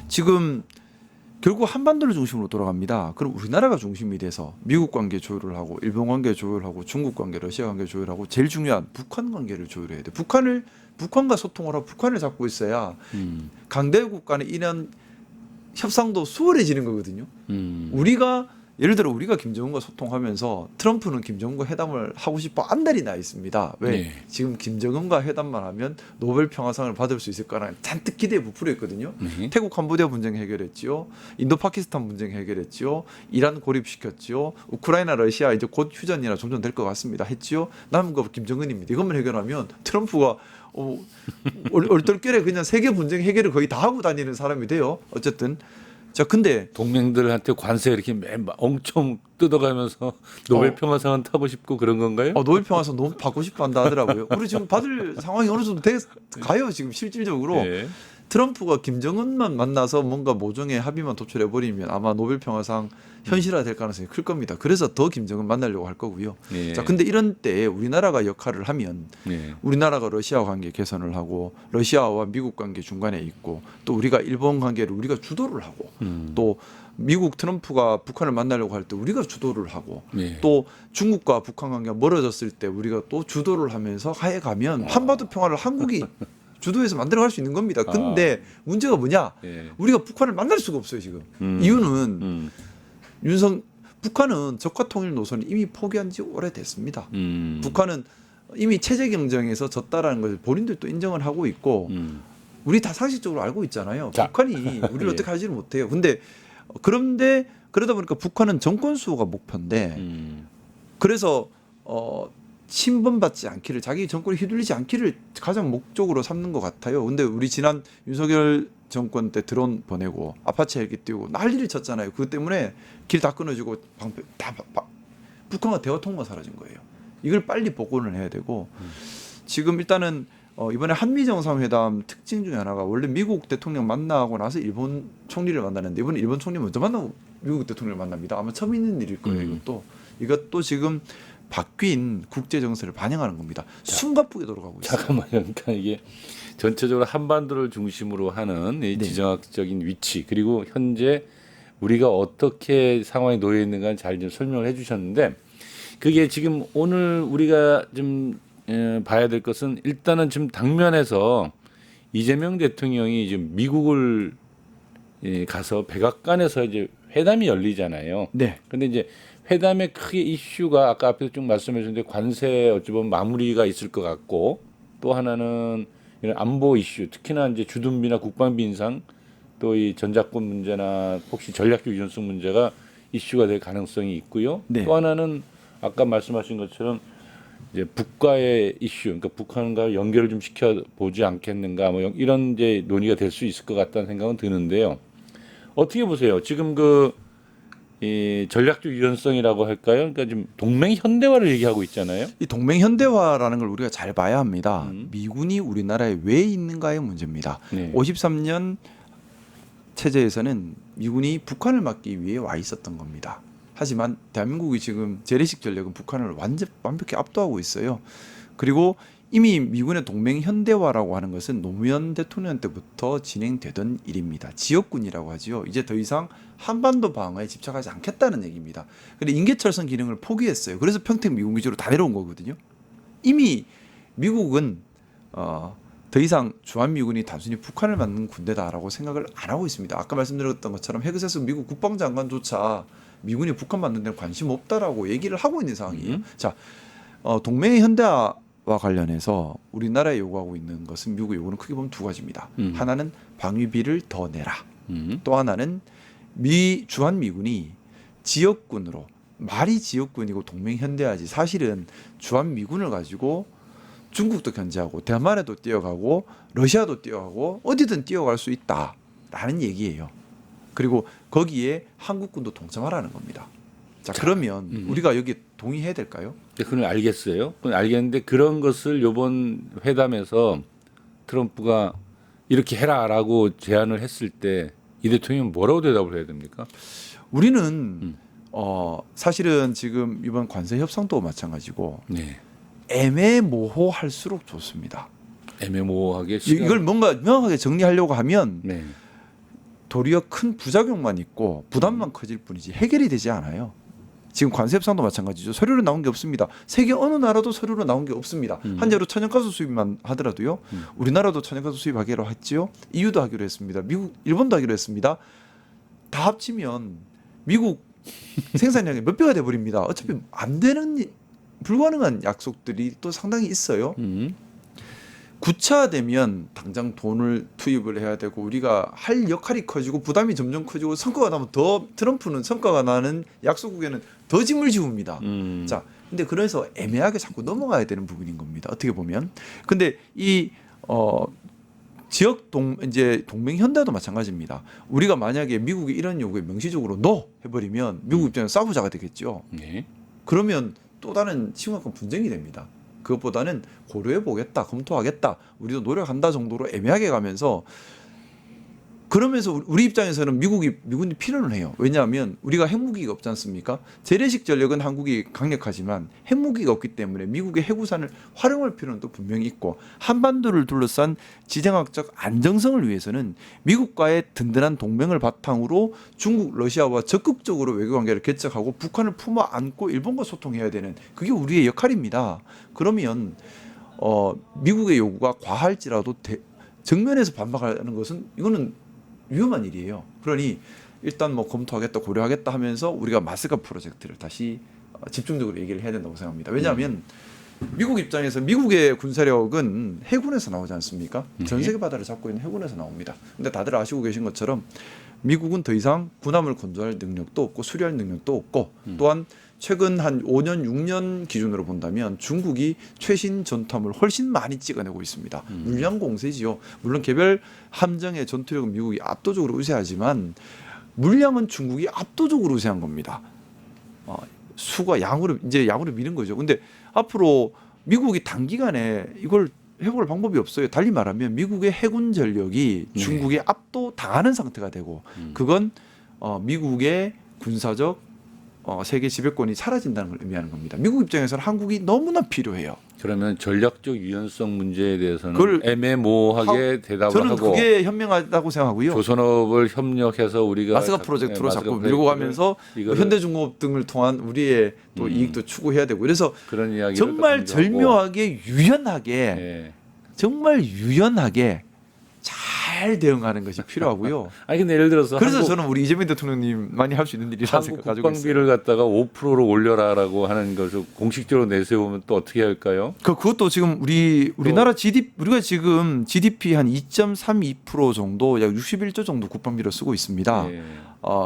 지금 결국 한반도를 중심으로 돌아갑니다. 그럼 우리나라가 중심이 돼서 미국 관계 조율을 하고 일본 관계 조율을 하고 중국 관계, 러시아 관계 조율하고 제일 중요한 북한 관계를 조율해야 돼. 북한과 소통을 하고 북한을 잡고 있어야 강대국 간의 이런 협상도 수월해지는 거거든요. 우리가 예를 들어 우리가 김정은과 소통하면서 트럼프는 김정은과 회담을 하고 싶어 안달이 나 있습니다. 왜? 네. 지금 김정은과 회담만 하면 노벨 평화상을 받을 수 있을 거라는 잔뜩 기대에 부풀어 있거든요. 네. 태국 캄보디아 분쟁 해결했지요. 인도 파키스탄 분쟁 해결했지요. 이란 고립시켰지요. 우크라이나 러시아 이제 곧 휴전이나 점점 될 것 같습니다. 했지요. 남은 거 김정은입니다. 이것만 해결하면 트럼프가 얼떨결에 그냥 세계 분쟁 해결을 거의 다 하고 다니는 사람이 돼요. 어쨌든 자 근데 동맹들한테 관세 이렇게 엄청 뜯어가면서 노벨 평화상은 타고 싶고 그런 건가요? 노벨 평화상 너무 받고 싶어 한다 하더라고요. 우리 지금 받을 상황이 어느 정도 가요. 지금 실질적으로 네. 트럼프가 김정은만 만나서 뭔가 모종의 합의만 도출해 버리면 아마 노벨 평화상 현실화될 가능성이 클 겁니다. 그래서 더 김정은 만나려고 할 거고요. 네. 자, 근데 이런 때에 우리나라가 역할을 하면 네. 우리나라가 러시아 관계 개선을 하고 러시아와 미국 관계 중간에 있고 또 우리가 일본 관계를 우리가 주도를 하고 또 미국 트럼프가 북한을 만나려고 할 때 우리가 주도를 하고 네. 또 중국과 북한 관계가 멀어졌을 때 우리가 또 주도를 하면서 하에 가면 한반도 평화를 한국이 주도해서 만들어갈 수 있는 겁니다. 근데 문제가 뭐냐? 예. 우리가 북한을 만날 수가 없어요 지금. 이유는 북한은 적화 통일 노선을 이미 포기한 지 오래됐습니다. 북한은 이미 체제 경쟁에서 졌다라는 것을 본인들도 인정을 하고 있고 우리 다 상식적으로 알고 있잖아요. 자. 북한이 우리를 예. 어떻게 하지를 못해요. 그런데 그러다 보니까 북한은 정권 수호가 목표인데 그래서 침범받지 않기를 자기 정권이 휘둘리지 않기를 가장 목적으로 삼는 것 같아요. 근데 우리 지난 윤석열 정권 때 드론 보내고 아파치 헬기 띄우고 난리를 쳤잖아요. 그것 때문에 길 다 끊어지고 북한과 대화 통로가 사라진 거예요. 이걸 빨리 복원을 해야 되고 지금 일단은 이번에 한미 정상회담 특징 중에 하나가 원래 미국 대통령 만나고 나서 일본 총리를 만나는데 이번에 일본 총리 먼저 만나고 미국 대통령을 만납니다. 아마 처음 있는 일일 거예요. 이것도 지금 바뀐 국제 정세를 반영하는 겁니다. 숨가쁘게 돌아가고 있어요. 잠깐만요. 그러니까 이게 전체적으로 한반도를 중심으로 하는 이 네. 지정학적인 위치 그리고 현재 우리가 어떻게 상황에 놓여 있는가 잘 좀 설명을 해주셨는데 그게 지금 오늘 우리가 좀 봐야 될 것은 일단은 지금 당면에서 이재명 대통령이 지금 미국을 가서 백악관에서 이제 회담이 열리잖아요. 네. 근데 이제 회담의 크게 이슈가 아까 앞에서 쭉 말씀해 주셨는데 관세 어찌 보면 마무리가 있을 것 같고 또 하나는 이런 안보 이슈 특히나 이제 주둔비나 국방비 인상 또 이 전작권 문제나 혹시 전략적 유연성 문제가 이슈가 될 가능성이 있고요. 네. 또 하나는 아까 말씀하신 것처럼 이제 북과의 이슈, 그러니까 북한과 연결을 좀 시켜 보지 않겠는가, 뭐 이런 이제 논의가 될 수 있을 것 같다는 생각은 드는데요. 어떻게 보세요? 지금 이 전략적 유연성이라고 할까요? 그러니까 지금 동맹 현대화를 얘기하고 있잖아요. 이 동맹 현대화라는 걸 우리가 잘 봐야 합니다. 미군이 우리나라에 왜 있는가의 문제입니다. 네. 53년 체제에서는 미군이 북한을 막기 위해 와 있었던 겁니다. 하지만 대한민국이 지금 재래식 전력은 북한을 완벽히 압도하고 있어요. 그리고 이미 미군의 동맹 현대화라고 하는 것은 노무현 대통령 때부터 진행되던 일입니다. 지역군이라고 하지요. 이제 더 이상 한반도 방어에 집착하지 않겠다는 얘기입니다. 그런데 인계철선 기능을 포기했어요. 그래서 평택 미군 기지로 다 내려온 거거든요. 이미 미국은 더 이상 주한미군이 단순히 북한을 맞는 군대다라고 생각을 안 하고 있습니다. 아까 말씀드렸던 것처럼 헤그세스 미국 국방장관조차 미군이 북한 맞는 데는 관심 없다라고 얘기를 하고 있는 상황이에요. 자, 동맹의 현대화와 관련해서 우리나라에 요구하고 있는 것은 미국의 요구는 크게 보면 두 가지입니다. 하나는 방위비를 더 내라. 또 하나는 주한미군이 지역군으로, 말이 지역군이고 동맹 현대화지 사실은 주한미군을 가지고 중국도 견제하고 대만에도 뛰어가고 러시아도 뛰어가고 어디든 뛰어갈 수 있다라는 얘기예요. 그리고 거기에 한국군도 동참하라는 겁니다. 자, 그러면 우리가 여기 동의해야 될까요? 그건 알겠어요. 그건 알겠는데 그런 것을 이번 회담에서 트럼프가 이렇게 해라라고 제안을 했을 때 이 대통령은 뭐라고 대답을 해야 됩니까? 우리는 사실은 지금 이번 관세 협상도 마찬가지고 네. 애매모호할수록 좋습니다. 애매모호하게 이걸 뭔가 명확하게 정리하려고 하면 네. 도리어 큰 부작용만 있고 부담만 커질 뿐이지 해결이 되지 않아요. 지금 관세 협상도 마찬가지죠. 서류로 나온 게 없습니다. 세계 어느 나라도 서류로 나온 게 없습니다. 한자로 천연가스 수입만 하더라도요. 우리나라도 천연가스 수입하기로 했지요. EU도 하기로 했습니다. 미국, 일본도 하기로 했습니다. 다 합치면 미국 생산량이 몇 배가 돼버립니다. 어차피 안 되는 불가능한 약속들이 또 상당히 있어요. 구차되면 당장 돈을 투입을 해야 되고 우리가 할 역할이 커지고 부담이 점점 커지고 성과가 나면 더 트럼프는 성과가 나는 약속국에는 더 짐을 지웁니다. 자, 근데 그래서 애매하게 자꾸 넘어가야 되는 부분인 겁니다. 어떻게 보면. 근데 이 지역 이제 동맹 현대도 마찬가지입니다. 우리가 만약에 미국이 이런 요구에 명시적으로 NO 해버리면 미국 입장에서 싸우자가 되겠죠. 네. 그러면 또 다른 심각한 분쟁이 됩니다. 그것보다는 고려해 보겠다, 검토하겠다, 우리도 노력한다 정도로 애매하게 가면서 그러면서 우리 입장에서는 미군이 필요는 해요. 왜냐하면 우리가 핵무기가 없지 않습니까? 재래식 전력은 한국이 강력하지만 핵무기가 없기 때문에 미국의 해구산을 활용할 필요는 또 분명히 있고 한반도를 둘러싼 지정학적 안정성을 위해서는 미국과의 든든한 동맹을 바탕으로 중국, 러시아와 적극적으로 외교관계를 개척하고 북한을 품어 안고 일본과 소통해야 되는 그게 우리의 역할입니다. 그러면 미국의 요구가 과할지라도 정면에서 반박하는 것은 이거는 위험한 일이에요. 그러니 일단 뭐 검토하겠다, 고려하겠다 하면서 우리가 마스크 프로젝트를 다시 집중적으로 얘기를 해야 된다고 생각합니다. 왜냐하면 미국 입장에서 미국의 군사력은 해군에서 나오지 않습니까? 전 세계 바다를 잡고 있는 해군에서 나옵니다. 근데 다들 아시고 계신 것처럼 미국은 더 이상 군함을 건조할 능력도 없고 수리할 능력도 없고 또한 최근 한 5년, 6년 기준으로 본다면 중국이 최신 전투함을 훨씬 많이 찍어내고 있습니다. 물량 공세지요. 물론 개별 함정의 전투력은 미국이 압도적으로 우세하지만 물량은 중국이 압도적으로 우세한 겁니다. 수가 양으로 미는 거죠. 근데 앞으로 미국이 단기간에 이걸 해볼 방법이 없어요. 달리 말하면 미국의 해군 전력이 중국에 압도당하는 상태가 되고 그건 미국의 군사적 세계 지배권이 사라진다는 걸 의미하는 겁니다. 미국 입장에서는 한국이 너무나 필요해요. 그러면 전략적 유연성 문제에 대해서는 애매모호하게 대답을 저는 하고 그게 현명하다고 생각하고요. 조선업을 협력해서 우리가 마스가 프로젝트로 자꾸 밀고 가면서 현대중공업 등을 통한 우리의 또 이익도 추구해야 되고 그래서 그런 이야기를 정말 절묘하게 유연하게 정말 유연하게 잘 대응하는 것이 필요하고요. 아니 근데 예를 들어서 그래서 저는 우리 이재명 대통령님 많이 할 수 있는 일이라고 한국 생각하고 있어요. 국방비를 갖다가 5%로 올려라라고 하는 것을 공식적으로 내세우면 또 어떻게 할까요? 그것도 지금 우리나라 GDP 우리가 지금 GDP 한 2.32% 정도 약 61조 정도 국방비를 쓰고 있습니다. 네.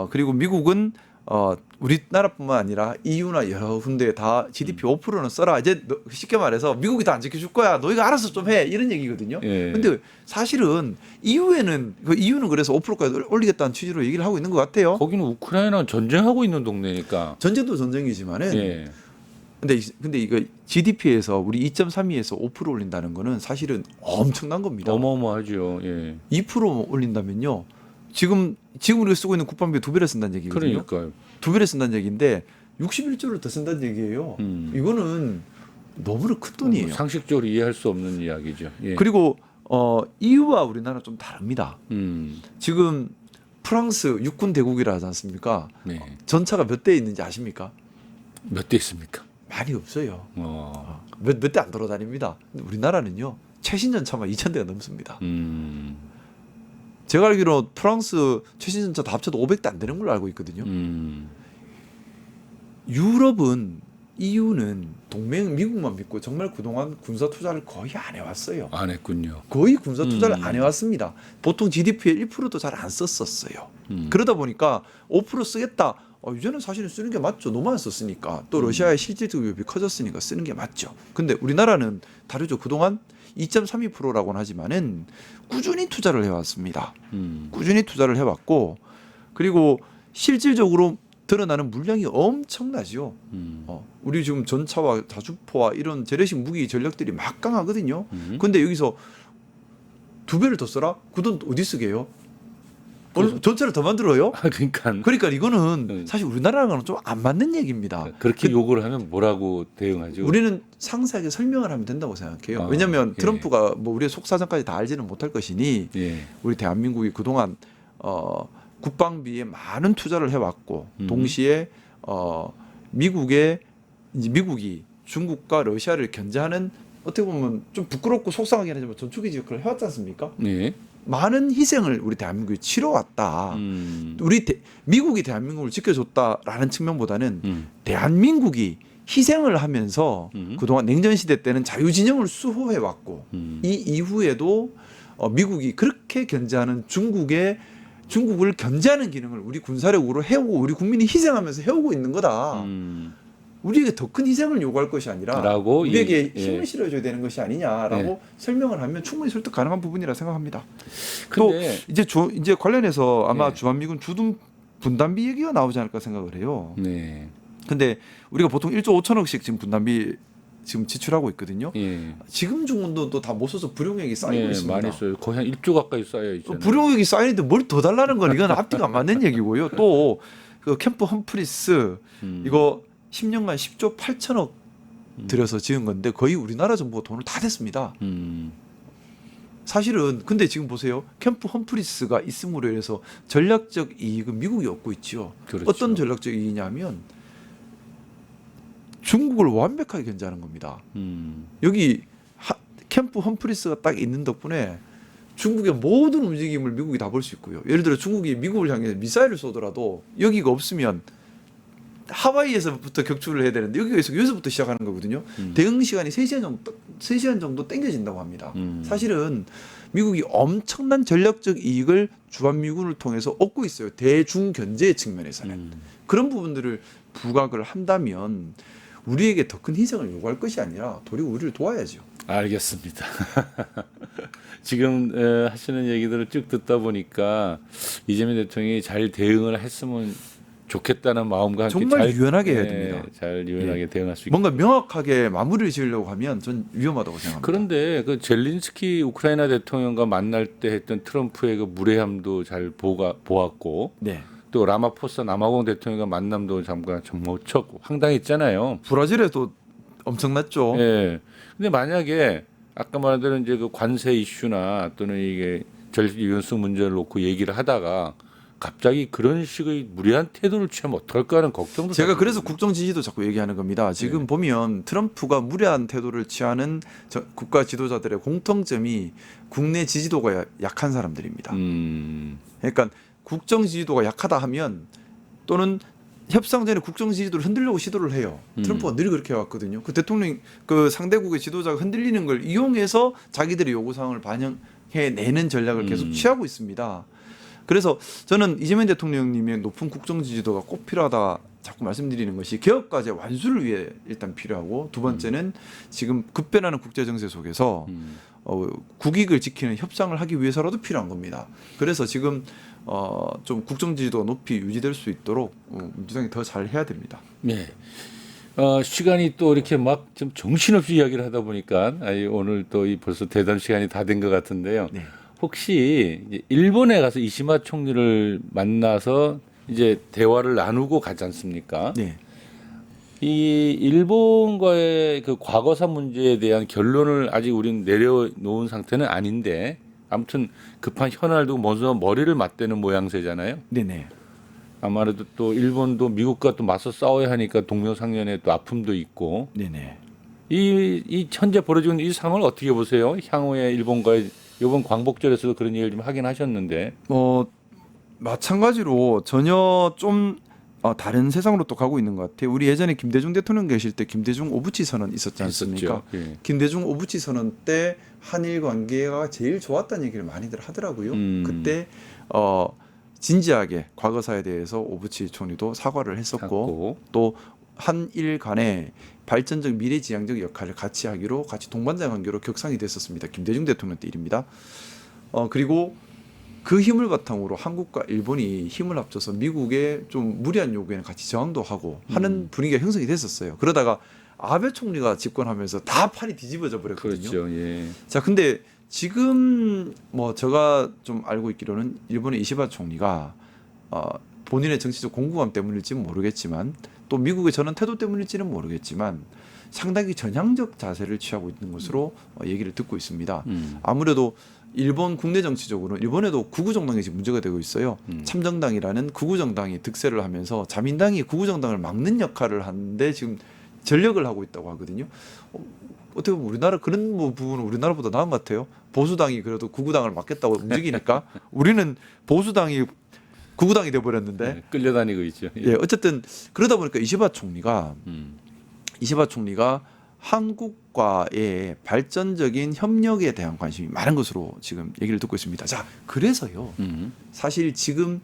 그리고 미국은 우리나라뿐만 아니라 EU나 여러 군데 다 GDP 5%는 써라. 이제 쉽게 말해서 미국이 다 안 지켜줄 거야. 너희가 알아서 좀 해. 이런 얘기거든요. 근데 사실은 EU는 그래서 5%까지 올리겠다는 취지로 얘기를 하고 있는 것 같아요. 거기는 우크라이나 전쟁하고 있는 동네니까. 전쟁도 전쟁이지만은 근데 이거 GDP에서 우리 2.32에서 5% 올린다는 거는 사실은 엄청난 겁니다. 어마어마하죠. 2% 올린다면요. 지금 우리가 쓰고 있는 국방비 2배를 쓴다는 얘기거든요. 그러니까요. 두 배를 쓴다는 얘기인데 61조를 더 쓴다는 얘기예요. 이거는 너무나 큰 돈이에요. 상식적으로 이해할 수 없는 이야기죠. 예. 그리고 EU와 우리나라 좀 다릅니다. 지금 프랑스 육군 대국이라 하지 않습니까? 네. 전차가 몇 대 있는지 아십니까? 몇 대 있습니까? 많이 없어요. 어. 몇 대 안 돌아다닙니다. 근데 우리나라는요. 최신 전차만 2,000대가 넘습니다. 제가 알기로 프랑스 최신 전차 다 합쳐도 500대 안 되는 걸로 알고 있거든요. 유럽은 EU는 동맹 미국만 믿고 정말 그동안 군사 투자를 거의 안 해왔어요. 안 했군요. 거의 군사 투자를 안 해왔습니다. 보통 GDP의 1%도 잘 안 썼었어요. 그러다 보니까 5% 쓰겠다. 이제는 사실은 쓰는 게 맞죠. 너무 안 썼으니까. 또 러시아의 실질적 위협이 커졌으니까 쓰는 게 맞죠. 근데 우리나라는 다르죠. 그동안 2.32%라고는 하지만은 꾸준히 투자를 해왔습니다. 꾸준히 투자를 해왔고 그리고 실질적으로 드러나는 물량이 엄청나죠. 우리 지금 전차와 자주포와 이런 재래식 무기 전력들이 막강하거든요. 근데 여기서 두 배를 더 써라? 그 돈 어디 쓰게요? 전차를 더 만들어요? 그러니까 이거는 사실 우리나라랑은 좀 안 맞는 얘기입니다. 그렇게 요구를 하면 뭐라고 대응하죠? 우리는 상세하게 설명을 하면 된다고 생각해요. 왜냐하면 트럼프가 뭐 우리의 속사정까지 다 알지는 못할 것이니 우리 대한민국이 그동안 국방비에 많은 투자를 해왔고 동시에 미국이 중국과 러시아를 견제하는 어떻게 보면 좀 부끄럽고 속상하긴 하지만 전초기지 역할을 해왔지 않습니까? 네. 많은 희생을 우리 대한민국이 치러왔다. 미국이 대한민국을 지켜줬다라는 측면보다는 대한민국이 희생을 하면서 그동안 냉전 시대 때는 자유진영을 수호해왔고 이 이후에도 미국이 그렇게 견제하는 중국을 견제하는 기능을 우리 군사력으로 해오고 우리 국민이 희생하면서 해오고 있는 거다. 우리에게 더 큰 희생을 요구할 것이 아니라 우리에게 힘을 실어줘야 되는 것이 아니냐라고 설명을 하면 충분히 설득 가능한 부분이라 생각합니다. 또 이제 관련해서 아마 주한미군 주둔 분담비 얘기가 나오지 않을까 생각을 해요. 네. 근데 우리가 보통 1조 5천억씩 지금 분담비 지금 지출하고 있거든요. 지금 중원도 또 다 못 써서 불용액이 쌓이고 있습니다. 많이 써요. 거의 한 1조 가까이 쌓여 있잖아요. 불용액이 쌓이는데 뭘 더 달라는 건 이건 앞뒤가 안 맞는 얘기고요. 또 그 캠프 험프리스 이거 10년간 10조 8천억 들여서 지은 건데 거의 우리나라 정부가 돈을 다 냈습니다. 사실은 근데 지금 보세요. 캠프 험프리스가 있음으로 인해서 전략적 이익은 미국이 얻고 있죠. 그렇죠. 어떤 전략적 이익이냐면 중국을 완벽하게 견제하는 겁니다. 여기 캠프 험프리스가 딱 있는 덕분에 중국의 모든 움직임을 미국이 다 볼 수 있고요. 예를 들어 중국이 미국을 향해 미사일을 쏘더라도 여기가 없으면 하와이에서부터 격추를 해야 되는데 여기서부터 시작하는 거거든요. 대응 시간이 3시간 정도 땡겨진다고 합니다. 사실은 미국이 엄청난 전략적 이익을 주한미군을 통해서 얻고 있어요. 대중 견제 측면에서는. 그런 부분들을 부각을 한다면 우리에게 더 큰 희생을 요구할 것이 아니라 도리어 우리를 도와야죠. 알겠습니다. 지금 하시는 얘기들을 쭉 듣다 보니까 이재명 대통령이 잘 대응을 했으면 좋겠다는 마음과 함께 정말 유연하게 해야 됩니다. 잘 유연하게 대응할 수 있게. 뭔가 명확하게 마무리를 지으려고 하면 전 위험하다고 생각합니다. 그런데 그 젤린스키 우크라이나 대통령과 만날 때 했던 트럼프의 그 무례함도 잘 보았고 또 라마포사 남아공 대통령과 만남도 잠깐 정말 황당했잖아요. 브라질에도 엄청났죠. 근데 만약에 아까 말한 대로 이제 그 관세 이슈나 또는 이게 전략 유연성 문제를 놓고 얘기를 하다가 갑자기 그런 식의 무례한 태도를 취하면 어떡할까 하는 걱정도. 제가 그래서 국정 지지도 자꾸 얘기하는 겁니다. 지금 보면 트럼프가 무례한 태도를 취하는 국가 지도자들의 공통점이 국내 지지도가 약한 사람들입니다. 그러니까 국정 지지도가 약하다 하면 또는 협상 전에 국정 지지도를 흔들려고 시도를 해요. 트럼프가 늘 그렇게 해왔거든요. 그 대통령 그 상대국의 지도자가 흔들리는 걸 이용해서 자기들의 요구사항을 반영해내는 전략을 계속 취하고 있습니다. 그래서 저는 이재명 대통령님의 높은 국정 지지도가 꼭 필요하다 자꾸 말씀드리는 것이 개혁과제 완수를 위해 일단 필요하고 두 번째는 지금 급변하는 국제 정세 속에서 국익을 지키는 협상을 하기 위해서라도 필요한 겁니다. 그래서 지금 좀 국정 지지도가 높이 유지될 수 있도록 민주당이 더 잘 해야 됩니다. 네. 시간이 또 이렇게 막 좀 정신없이 이야기를 하다 보니까 오늘 또 벌써 대담 시간이 다 된 것 같은데요. 혹시 이제 일본에 가서 이시마 총리를 만나서 이제 대화를 나누고 가지 않습니까? 네. 이 일본과의 그 과거사 문제에 대한 결론을 아직 우리는 내려놓은 상태는 아닌데 아무튼 급한 현안을 두고 먼저 머리를 맞대는 모양새잖아요. 네네. 아무래도 또 일본도 미국과 또 맞서 싸워야 하니까 동료상련의 또 아픔도 있고 네네. 이 현재 벌어지고 있는 이 상황을 어떻게 보세요? 향후에 일본과의 이번 광복절에서도 그런 얘기를 좀 하긴 하셨는데. 마찬가지로 전혀 좀 다른 세상으로 또 가고 있는 것 같아요. 우리 예전에 김대중 대통령 계실 때 김대중 오부치 선언 있었지 않습니까? 있었죠. 예. 김대중 오부치 선언 때 한일 관계가 제일 좋았다는 얘기를 많이들 하더라고요. 그때 진지하게 과거사에 대해서 오부치 총리도 사과를 했었고 하고. 또 한일 간의 발전적 미래지향적 역할을 같이 하기로 같이 동반자 관계로 격상이 됐었습니다. 김대중 대통령 때 일입니다. 그리고 그 힘을 바탕으로 한국과 일본이 힘을 합쳐서 미국의 좀 무리한 요구에는 같이 저항도 하고 하는 분위기가 형성이 됐었어요. 그러다가 아베 총리가 집권하면서 다 판이 뒤집어져 버렸거든요. 그렇죠. 예. 자, 근데 지금 뭐 제가 좀 알고 있기로는 일본의 이시바 총리가 본인의 정치적 공부감 때문일지는 모르겠지만 또 미국의 저런 태도 때문일지는 모르겠지만 상당히 전향적 자세를 취하고 있는 것으로 얘기를 듣고 있습니다. 아무래도 일본 국내 정치적으로는 일본에도 구구정당이 지금 문제가 되고 있어요. 참정당이라는 구구정당이 득세를 하면서 자민당이 구구정당을 막는 역할을 하는데 지금 전력을 하고 있다고 하거든요. 어떻게 보면 우리나라 그런 부분은 우리나라보다 나은 것 같아요. 보수당이 그래도 구구당을 막겠다고 움직이니까 우리는 보수당이 구구당이 돼버렸는데 네, 끌려다니고 있죠. 예, 어쨌든 그러다 보니까 이시바 총리가 한국과의 발전적인 협력에 대한 관심이 많은 것으로 지금 얘기를 듣고 있습니다. 자, 그래서요. 사실 지금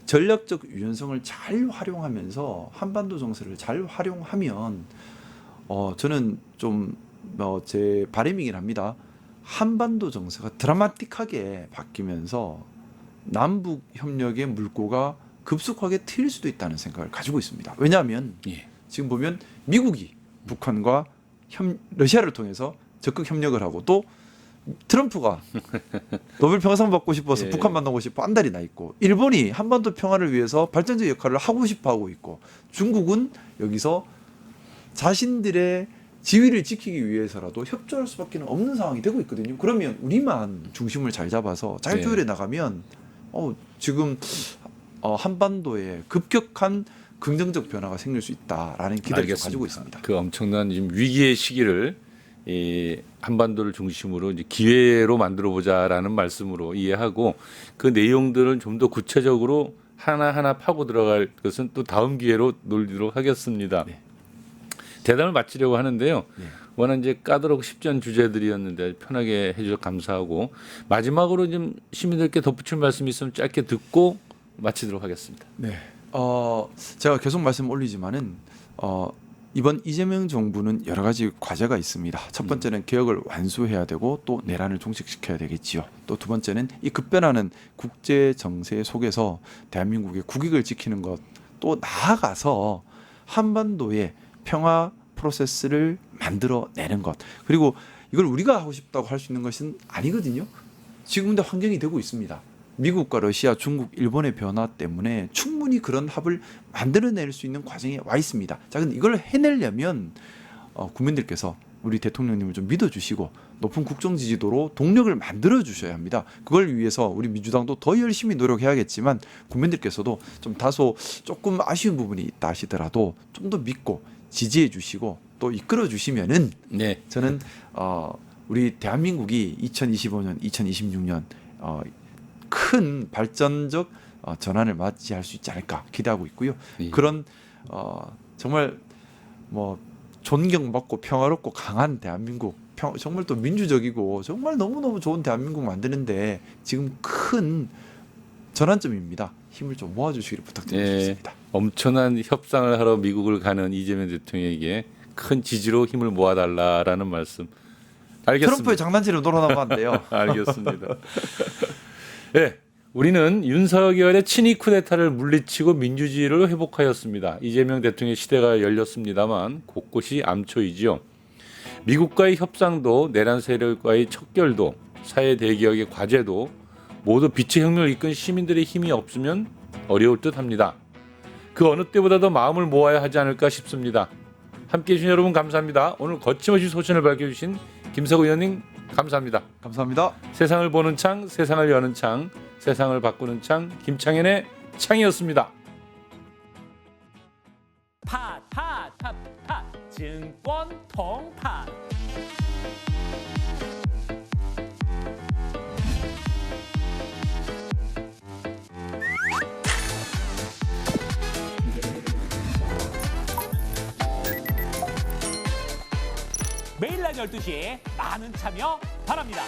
전략적 유연성을 잘 활용하면서 한반도 정세를 잘 활용하면 저는 좀 제 바람이긴 합니다. 한반도 정세가 드라마틱하게 바뀌면서 남북 협력의 물꼬가 급속하게 트일 수도 있다는 생각을 가지고 있습니다. 왜냐하면 예. 지금 보면 미국이 북한과 러시아를 통해서 적극 협력을 하고 또 트럼프가 노벨 평화상 받고 싶어서 예. 북한 만나고 싶어 한 달이 나 있고 일본이 한반도 평화를 위해서 발전적 역할을 하고 싶어 하고 있고 중국은 여기서 자신들의 지위를 지키기 위해서라도 협조할 수밖에 없는 상황이 되고 있거든요. 그러면 우리만 중심을 잘 잡아서 잘 네. 조율해 나가면 지금 한반도에 급격한 긍정적 변화가 생길 수 있다라는 기대를 좀 가지고 있습니다. 그 엄청난 지금 위기의 시기를 이 한반도를 중심으로 이제 기회로 만들어 보자라는 말씀으로 이해하고 그 내용들을 좀 더 구체적으로 하나하나 파고 들어갈 것은 또 다음 기회로 놀리도록 하겠습니다. 네. 대담을 마치려고 하는데요. 네. 워낙 이제 까다롭고 쉽지 않은 주제들이었는데 편하게 해주셔서 감사하고 마지막으로 좀 시민들께 덧붙일 말씀이 있으면 짧게 듣고 마치도록 하겠습니다. 네. 제가 계속 말씀 올리지만은 이번 이재명 정부는 여러 가지 과제가 있습니다. 첫 번째는 개혁을 완수해야 되고 또 내란을 종식시켜야 되겠지요. 또 두 번째는 이 급변하는 국제 정세 속에서 대한민국의 국익을 지키는 것, 또 나아가서 한반도의 평화 프로세스를 만들어내는 것. 그리고 이걸 우리가 하고 싶다고 할 수 있는 것은 아니거든요. 지금 근데 환경이 되고 있습니다. 미국과 러시아, 중국, 일본의 변화 때문에 충분히 그런 합을 만들어낼 수 있는 과정에 와 있습니다. 자, 근데 이걸 해내려면 국민들께서 우리 대통령님을 좀 믿어주시고 높은 국정 지지도로 동력을 만들어 주셔야 합니다. 그걸 위해서 우리 민주당도 더 열심히 노력해야겠지만 국민들께서도 좀 다소 조금 아쉬운 부분이 있다 하시더라도 좀 더 믿고 지지해 주시고 또 이끌어 주시면은 네. 저는 우리 대한민국이 2025년, 2026년 큰 발전적 전환을 맞이할 수 있지 않을까 기대하고 있고요. 예. 그런 정말 뭐 존경받고 평화롭고 강한 대한민국, 정말 또 민주적이고 정말 너무너무 좋은 대한민국 만드는데 지금 큰 전환점입니다. 힘을 좀 모아주시기를 부탁드리겠습니다. 엄청난 협상을 하러 미국을 가는 이재명 대통령에게 큰 지지로 힘을 모아달라라는 말씀. 알겠습니다. 트럼프의 장난질을 놀아나면 안 돼요. 알겠습니다. 네, 우리는 윤석열의 친위 쿠데타를 물리치고 민주주의를 회복하였습니다. 이재명 대통령의 시대가 열렸습니다만 곳곳이 암초이지요. 미국과의 협상도 내란 세력과의 척결도 사회 대개혁의 과제도 모두 빛의 혁명을 이끈 시민들의 힘이 없으면 어려울 듯합니다. 그 어느 때보다도 마음을 모아야 하지 않을까 싶습니다. 함께해 주신 여러분 감사합니다. 오늘 거침없이 소신을 밝혀주신 김석우 의원님 감사합니다. 감사합니다. 세상을 보는 창, 세상을 여는 창, 세상을 바꾸는 창, 김창현의 창이었습니다. 팟 증권 통팟 매일 낮 12시에 많은 참여 바랍니다.